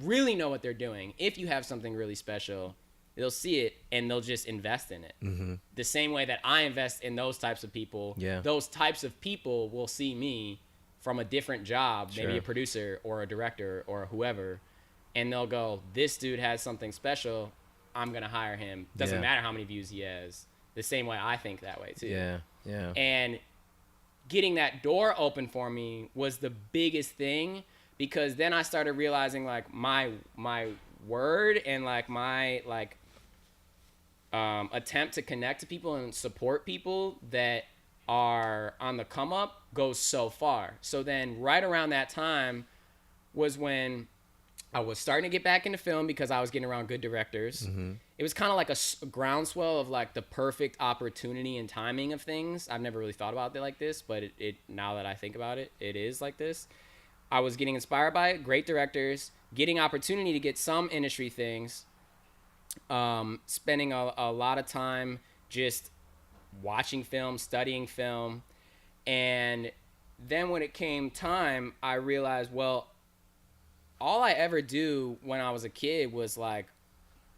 really know what they're doing. If you have something really special, they'll see it and they'll just invest in it. The same way that I invest in those types of people. Those types of people will see me from a different job, maybe a producer or a director or whoever, and they'll go, this dude has something special, I'm gonna hire him. Doesn't matter how many views he has. The same way I think that way too. Yeah. And getting that door open for me was the biggest thing, because then I started realizing like my word and like my attempt to connect to people and support people that are on the come up goes so far. So then right around that time was when I was starting to get back into film, because I was getting around good directors. It was kind of like a groundswell of like the perfect opportunity and timing of things. I've never really thought about it like this, but it now that I think about it, it is like this. I was getting inspired by great directors, getting opportunity to get some industry things, spending a lot of time just watching film, studying film. And then when it came time, I realized, well, all I ever do when I was a kid was like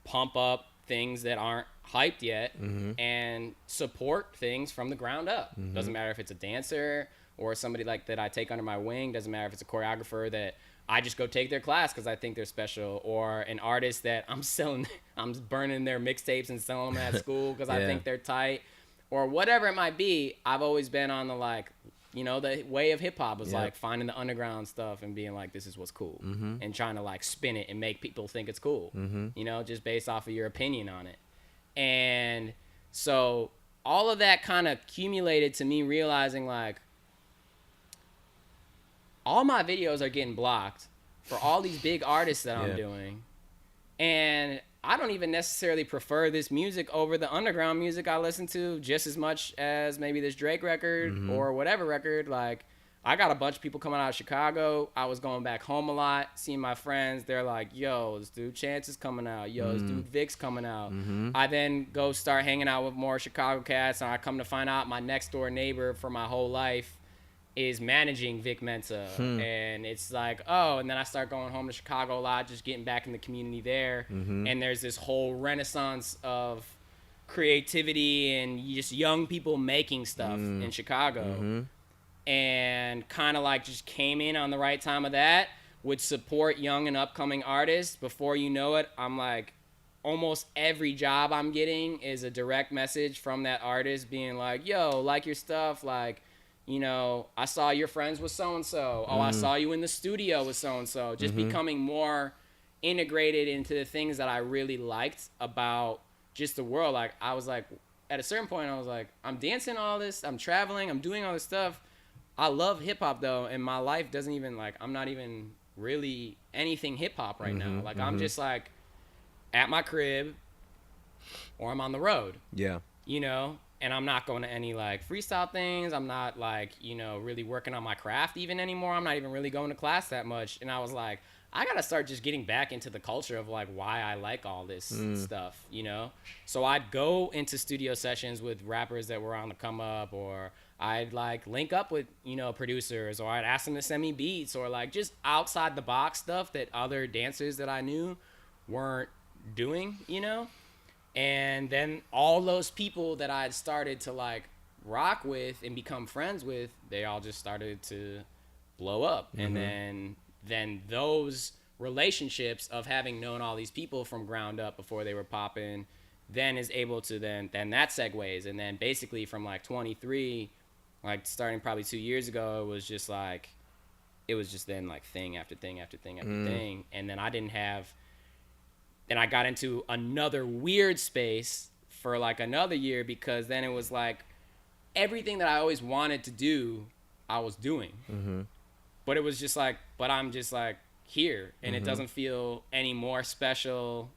pump up things that aren't hyped yet and support things from the ground up. Doesn't matter if it's a dancer or somebody like that I take under my wing. Doesn't matter if it's a choreographer that I just go take their class because I think they're special, or an artist that I'm burning their mixtapes and selling them at school because I think they're tight, or whatever it might be. I've always been on the like, you know, the way of hip hop was like finding the underground stuff and being like, this is what's cool, and trying to like spin it and make people think it's cool, you know, just based off of your opinion on it. And so all of that kind of accumulated to me realizing like, all my videos are getting blocked for all these big artists that I'm doing. And I don't even necessarily prefer this music over the underground music I listen to just as much as maybe this Drake record or whatever record. Like, I got a bunch of people coming out of Chicago. I was going back home a lot, seeing my friends. They're like, yo, this dude Chance is coming out. Yo, this dude Vic's coming out. I then go start hanging out with more Chicago cats, and I come to find out my next door neighbor for my whole life is managing Vic Mensa. And it's like, oh, and then I start going home to Chicago a lot, just getting back in the community there. And there's this whole renaissance of creativity and just young people making stuff in Chicago. And kind of like just came in on the right time of that, would support young and upcoming artists. Before you know it, I'm like, almost every job I'm getting is a direct message from that artist being like, yo, like your stuff, like, you know, I saw your friends with so-and-so. Oh, I saw you in the studio with so-and-so. Just becoming more integrated into the things that I really liked about just the world. Like, I was like, at a certain point, I was like, I'm dancing all this. I'm traveling. I'm doing all this stuff. I love hip-hop, though, and my life doesn't even, like, I'm not even really anything hip-hop right now. Like, I'm just, like, at my crib or I'm on the road. Yeah. You know? And I'm not going to any, like, freestyle things. I'm not, like, you know, really working on my craft even anymore. I'm not even really going to class that much. And I was like, I got to start just getting back into the culture of, like, why I like all this stuff, you know? So I'd go into studio sessions with rappers that were on the come up, or I'd, like, link up with, you know, producers, or I'd ask them to send me beats, or, like, just outside the box stuff that other dancers that I knew weren't doing, you know? And then all those people that I had started to, like, rock with and become friends with, they all just started to blow up. And then those relationships of having known all these people from ground up before they were popping, then is able to then that segues. And then basically from, like, 23, like, starting probably 2 years ago, it was just then, like, thing after thing after thing after thing. And then I got into another weird space for, like, another year, because then it was like everything that I always wanted to do, I was doing. But it was just like, but I'm just, like, here, and it doesn't feel any more special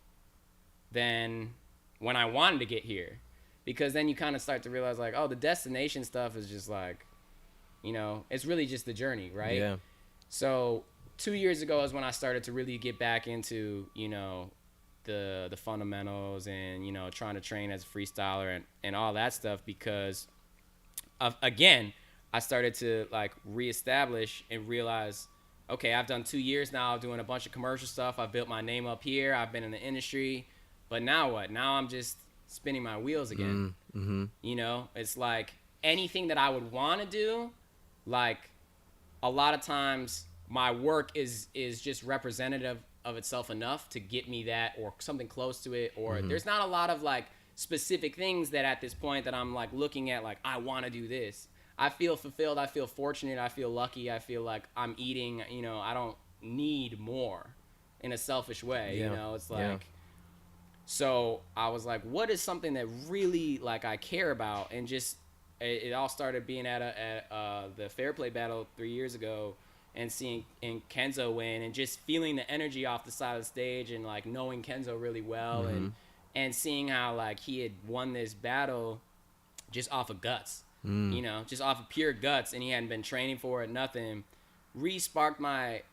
than when I wanted to get here. Because then you kind of start to realize, like, oh, the destination stuff is just, like, you know, it's really just the journey, right? Yeah. So 2 years ago is when I started to really get back into, you know, the fundamentals and, you know, trying to train as a freestyler and all that stuff, because again, I started to, like, reestablish and realize, okay, I've done 2 years now doing a bunch of commercial stuff. I've built my name up here. I've been in the industry, but now what? Now I'm just spinning my wheels again. You know, it's like anything that I would want to do, like, a lot of times my work is just representative of itself enough to get me that or something close to it, or there's not a lot of, like, specific things that at this point that I'm, like, looking at, like, I want to do this. I feel fulfilled, I feel fortunate, I feel lucky, I feel like I'm eating, you know, I don't need more in a selfish way. You know, it's like, so I was like, what is something that really, like, I care about? And just it all started being at the Fair Play battle 3 years ago, and seeing Kenzo win, and just feeling the energy off the side of the stage, and, like, knowing Kenzo really well, and seeing how, like, he had won this battle just off of guts, you know, just off of pure guts, and he hadn't been training for it, nothing, re-sparked my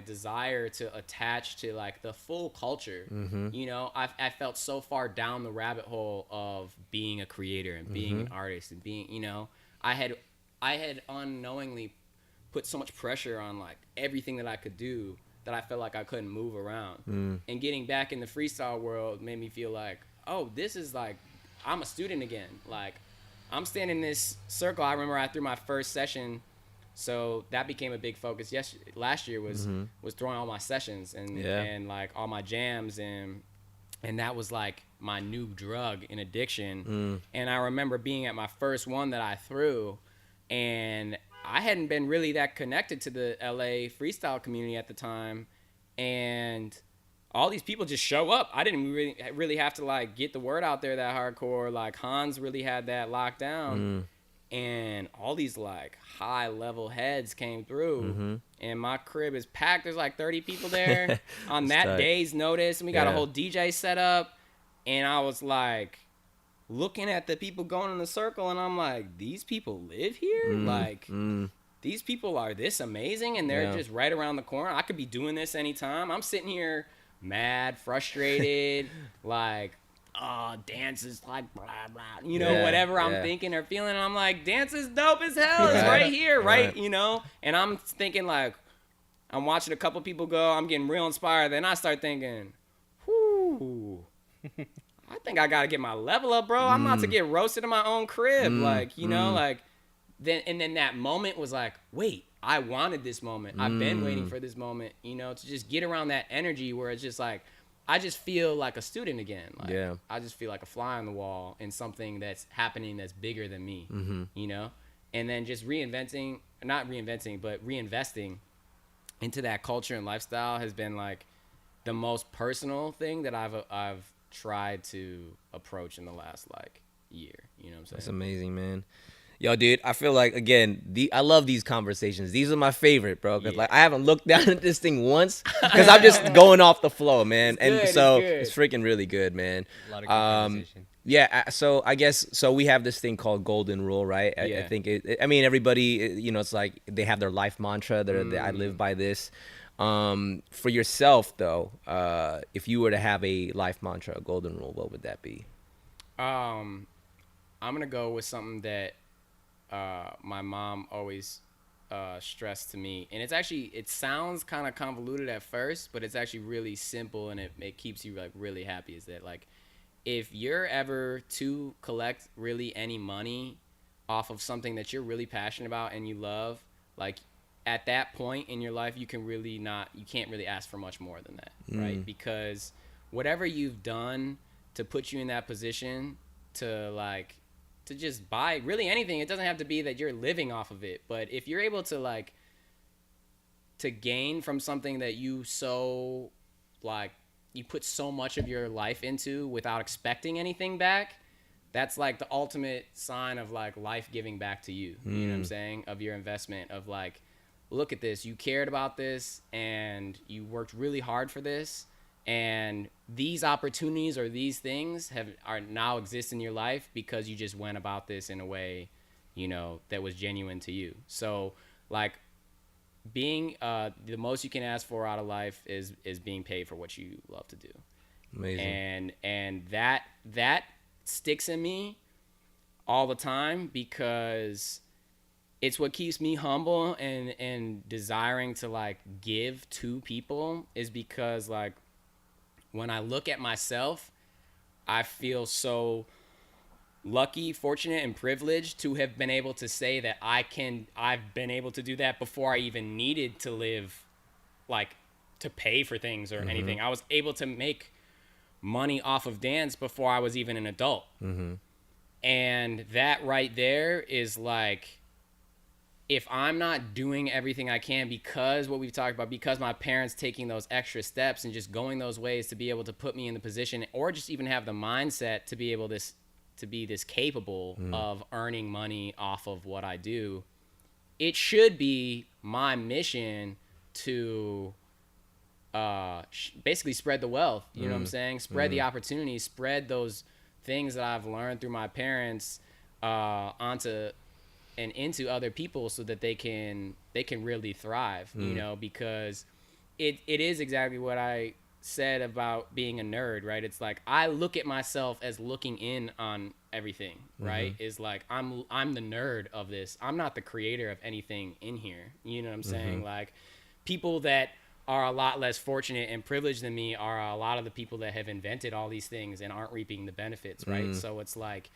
desire to attach to, like, the full culture. You know, I felt so far down the rabbit hole of being a creator and being an artist and being, you know, I had unknowingly put so much pressure on, like, everything that I could do, that I felt like I couldn't move around. And getting back in the freestyle world made me feel like, oh, this is, like, I'm a student again. Like, I'm standing in this circle. I remember I threw my first session, so that became a big focus. Last year was throwing all my sessions and like all my jams, and that was, like, my new drug in addiction. And I remember being at my first one that I threw, and I hadn't been really that connected to the LA freestyle community at the time, and all these people just show up. I didn't really have to, like, get the word out there that hardcore. Like, Hans really had that locked down. and all these like high level heads came through, and my crib is packed. There's like 30 people there on that tight. day's notice, and we got a whole DJ set up. And I was like looking at the people going in the circle, and I'm like, these people live here? Like, these people are this amazing, and they're just right around the corner. I could be doing this anytime. I'm sitting here mad, frustrated, like, oh, dance is like blah, blah, you know, whatever I'm thinking or feeling. And I'm like, dance is dope as hell. It's right here, right? You know? And I'm thinking, like, I'm watching a couple people go. I'm getting real inspired. Then I start thinking, whoo, I think I got to get my level up, bro. I'm about to get roasted in my own crib. Like, you know, like, then that moment was like, wait, I wanted this moment. I've been waiting for this moment, you know, to just get around that energy where it's just like, I just feel like a student again. Like, I just feel like a fly on the wall in something that's happening that's bigger than me, you know? And then just reinventing into that culture and lifestyle has been like the most personal thing that I've tried to approach in the last like year. You know what I'm saying? That's amazing, man. Yo, dude, I feel like, again, I love these conversations. These are my favorite, bro, because like I haven't looked down at this thing once because I'm just going off the flow, man. It's It's freaking really good, man. A lot of good conversation. Yeah, so I guess, so we have this thing called Golden Rule, right? I think, I mean, everybody, you know, it's like they have their life mantra. I live by this. For yourself, though, if you were to have a life mantra, a golden rule, what would that be? I'm going to go with something that my mom always stressed to me, and it sounds kind of convoluted at first, but it's actually really simple, and it keeps you like really happy. Is that like, if you're ever to collect really any money off of something that you're really passionate about and you love, like at that point in your life, you can't really ask for much more than that, right? Because whatever you've done to put you in that position to just buy really anything, it doesn't have to be that you're living off of it, but if you're able to like to gain from something that you put so much of your life into without expecting anything back, that's like the ultimate sign of like life giving back to you. You know what I'm saying? Of your investment, of like, look at this, you cared about this and you worked really hard for this, and these opportunities or these things are now exist in your life because you just went about this in a way, you know, that was genuine to you. So like being the most you can ask for out of life is being paid for what you love to do. Amazing. And that sticks in me all the time because it's what keeps me humble and desiring to like give to people, is because like when I look at myself, I feel so lucky, fortunate, and privileged to have been able to say that I've been able to do that before I even needed to live, like to pay for things or anything. I was able to make money off of dance before I was even an adult. And that right there is like, if I'm not doing everything I can, because what we've talked about, because my parents taking those extra steps and just going those ways to be able to put me in the position, or just even have the mindset to be able to be this capable of earning money off of what I do, it should be my mission to basically spread the wealth. You know what I'm saying? Spread the opportunities, spread those things that I've learned through my parents onto and into other people, so that they can really thrive, you know, because it is exactly what I said about being a nerd, right? It's like, I look at myself as looking in on everything, right? Is like, I'm the nerd of this. I'm not the creator of anything in here. You know what I'm saying? Like, people that are a lot less fortunate and privileged than me are a lot of the people that have invented all these things and aren't reaping the benefits, right? So it's like,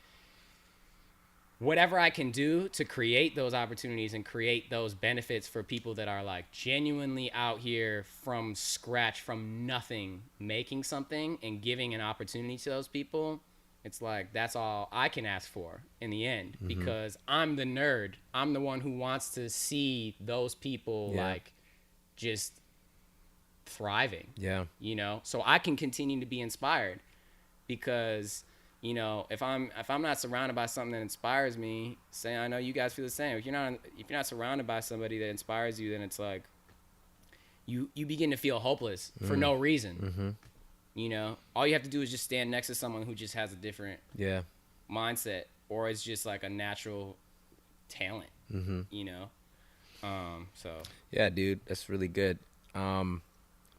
whatever I can do to create those opportunities and create those benefits for people that are like genuinely out here from scratch, from nothing, making something and giving an opportunity to those people, it's like, that's all I can ask for in the end, because I'm the nerd. I'm the one who wants to see those people like just thriving, you know, so I can continue to be inspired, because you know, if I'm not surrounded by something that inspires me, say I know you guys feel the same. If you're not surrounded by somebody that inspires you, then it's like you begin to feel hopeless for no reason. Mm-hmm. You know, all you have to do is just stand next to someone who just has a different mindset, or it's just like a natural talent. Mm-hmm. You know, so yeah, dude, that's really good.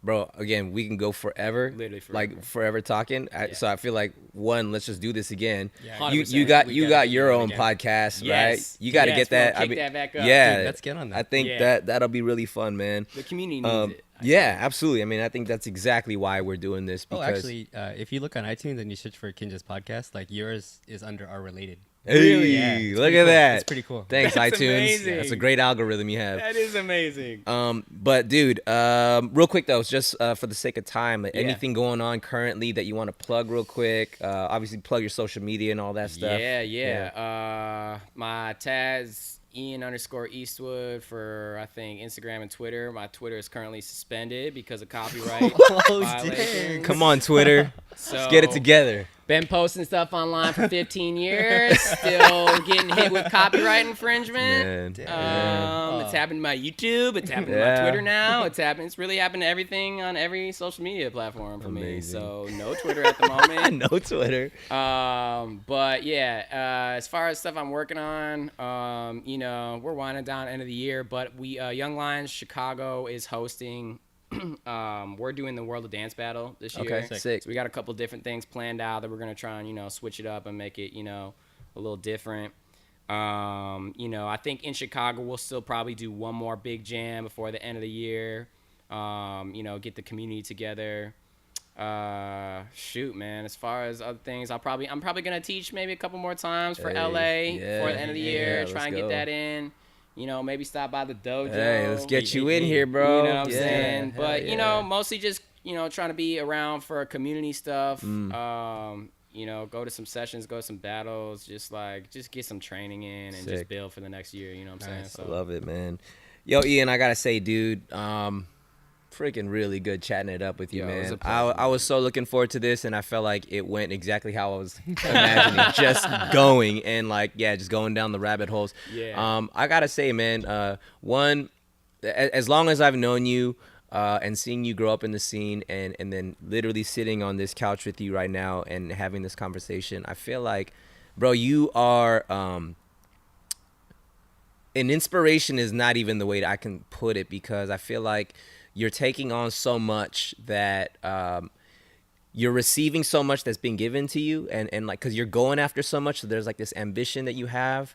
Bro, again, we can go forever, Literally forever. like forever talking. So I feel like let's just do this again. Yeah, You 100%. you got your own podcast, right? You got to get that. Bro, kick that back up. Yeah, Dude, let's get on that. I think that'll be really fun, man. The community needs it. Yeah, absolutely. I mean, I think that's exactly why we're doing this. Because, actually, if you look on iTunes and you search for Kinjaz podcast, like yours is under our related. hey, Really? Yeah, it's look pretty at cool. that. It's pretty cool. Thanks, That's iTunes. amazing. That's a great algorithm you have. That is amazing. But dude, real quick though, just for the sake of time, anything going on currently that you want to plug real quick? Obviously, plug your social media and all that stuff. Yeah. My tag's Ian_Eastwood for I think Instagram and Twitter. My Twitter is currently suspended because of copyright violations. Come on, Twitter. So, Let's get it together. Been posting stuff online for 15 years. Still getting hit with copyright infringement. Man. It's happened to my YouTube. It's happened to my Twitter now. It's really happened to everything on every social media platform for me. So no Twitter at the moment. No Twitter. But yeah, as far as stuff I'm working on, you know, we're winding down end of the year, but we Young Lions Chicago is hosting. We're doing the World of Dance Battle this year. Okay, sick. So we got a couple different things planned out that we're gonna try and, you know, switch it up and make it, you know, a little different. You know, I think in Chicago we'll still probably do one more big jam before the end of the year. You know, get the community together. Shoot, man. As far as other things, I'm probably gonna teach maybe a couple more times for LA before the end of the year. Try and get that in. You know, maybe stop by the dojo. Hey, let's get you in here, bro. You know what I'm saying? But, you know, yeah. mostly just, you know, trying to be around for community stuff. You know, go to some sessions, go to some battles, just get some training in and just build for the next year. You know what I'm saying? So, I love it, man. Yo, Ian, I gotta say, dude, freaking really good chatting it up with you, Yo, it was man. a pleasure. I was so looking forward to this, and I felt like it went exactly how I was imagining, just going and just going down the rabbit holes. Yeah. I gotta say, man, one, as long as I've known you, and seeing you grow up in the scene, and then literally sitting on this couch with you right now and having this conversation, I feel like, bro, you are an inspiration is not even the way that I can put it, because I feel like you're taking on so much that you're receiving so much that's being given to you, and like, because you're going after so much, so there's like this ambition that you have,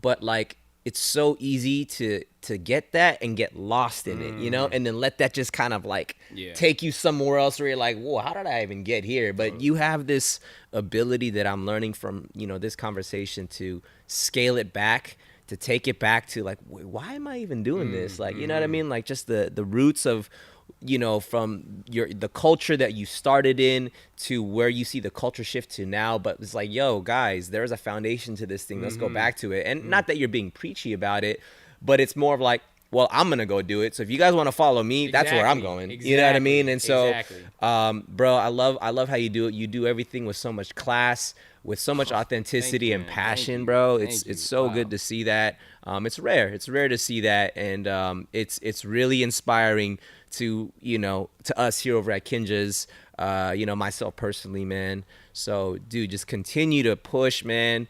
but like it's so easy to get that and get lost in it, you know, and then let that just kind of like take you somewhere else where you're like, whoa, how did I even get here? But you have this ability that I'm learning from, you know, this conversation to scale it back, to take it back to like, why am I even doing this? Like, you know what I mean? Like just the roots of, you know, from the culture that you started in to where you see the culture shift to now. But it's like, yo, guys, there's a foundation to this thing. Let's go back to it. And not that you're being preachy about it, but it's more of like, well, I'm going to go do it. So if you guys want to follow me, that's where I'm going. You know what I mean? And so, bro, I love how you do it. You do everything with so much class, with so much authenticity and passion, bro. It's so good to see that. It's rare. It's rare to see that. And it's really inspiring to, you know, to us here over at Kinjaz, you know, myself personally, man. So, dude, just continue to push, man.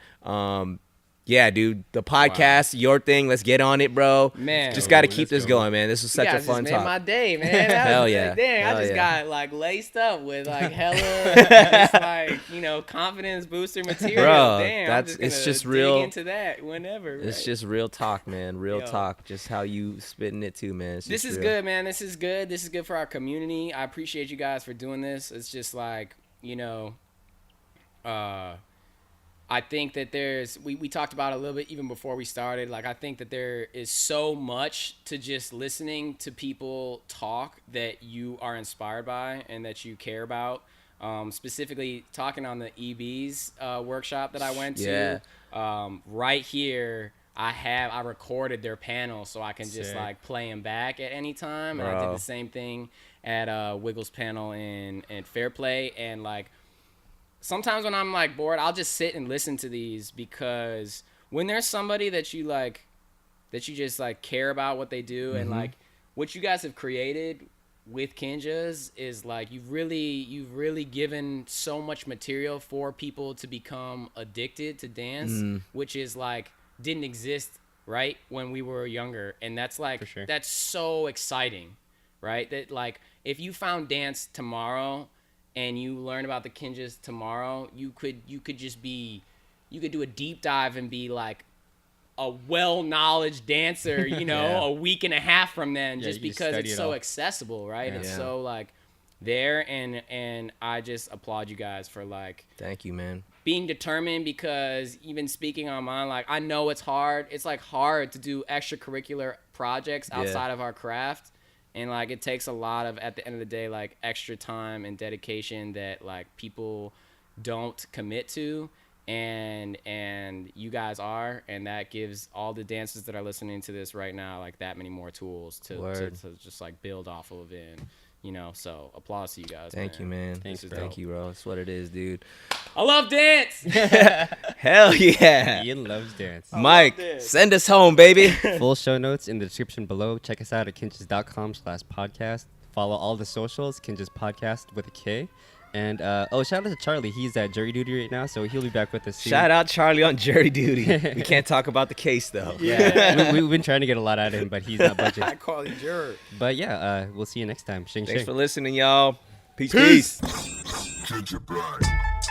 Yeah, dude, the podcast, your thing. Let's get on it, bro. Man, just got to keep this going, man. This was such a fun talk. talk. My day, man. Hell yeah. Like, dang, Hell I just yeah. got like laced up with like hella, just, like, you know, confidence booster material. Bro, damn, that's I'm it's gonna just dig real. into that whenever. It's right? just real talk, man. Real Yo. talk. Just how you spitting it too, man. It's This just is real. good, man. This is good. This is good for our community. I appreciate you guys for doing this. It's just like, you know, I think that we talked about it a little bit even before we started. Like, I think that there is so much to just listening to people talk that you are inspired by and that you care about. Specifically talking on the EB's workshop that I went to. Right here, I recorded their panel so I can just like play them back at any time. And I did the same thing at Wiggles panel in Fair Play, and like, sometimes when I'm like bored, I'll just sit and listen to these, because when there's somebody that you like, that you just like care about what they do, and like what you guys have created with Kinjaz is like, you've really given so much material for people to become addicted to dance, which is like didn't exist right when we were younger. And that's like, For sure. that's so exciting, right? That like, if you found dance tomorrow and you learn about the Kinjaz tomorrow, you could do a deep dive and be like a well-knowledge dancer, you know, a week and a half from then, just because it's so accessible, right? Yeah. It's so like there, and I just applaud you guys for like Thank you, man. being determined, because even speaking on mine, like I know it's hard. It's like hard to do extracurricular projects outside of our craft. And like it takes a lot of, at the end of the day, like extra time and dedication that like people don't commit to. And you guys are, and that gives all the dancers that are listening to this right now like that many more tools to just like build off of, and you know, so applause to you guys. Thank you, man. Thanks, bro. Thank you, bro. That's what it is, dude. I love dance. Hell yeah. Ian loves dance. Mike, send us home, baby. Full show notes in the description below. Check us out at kinjaz.com/podcast. Follow all the socials, Kinjaz PodKast with a K. And shout out to Charlie. He's at jury duty right now, so he'll be back with us soon. Shout out Charlie on jury duty. We can't talk about the case though. Yeah, we've been trying to get a lot out of him, but he's not budging. I call you juror. But yeah, we'll see you next time. Shing Thanks shing. for listening, y'all. Peace. Kinjaz.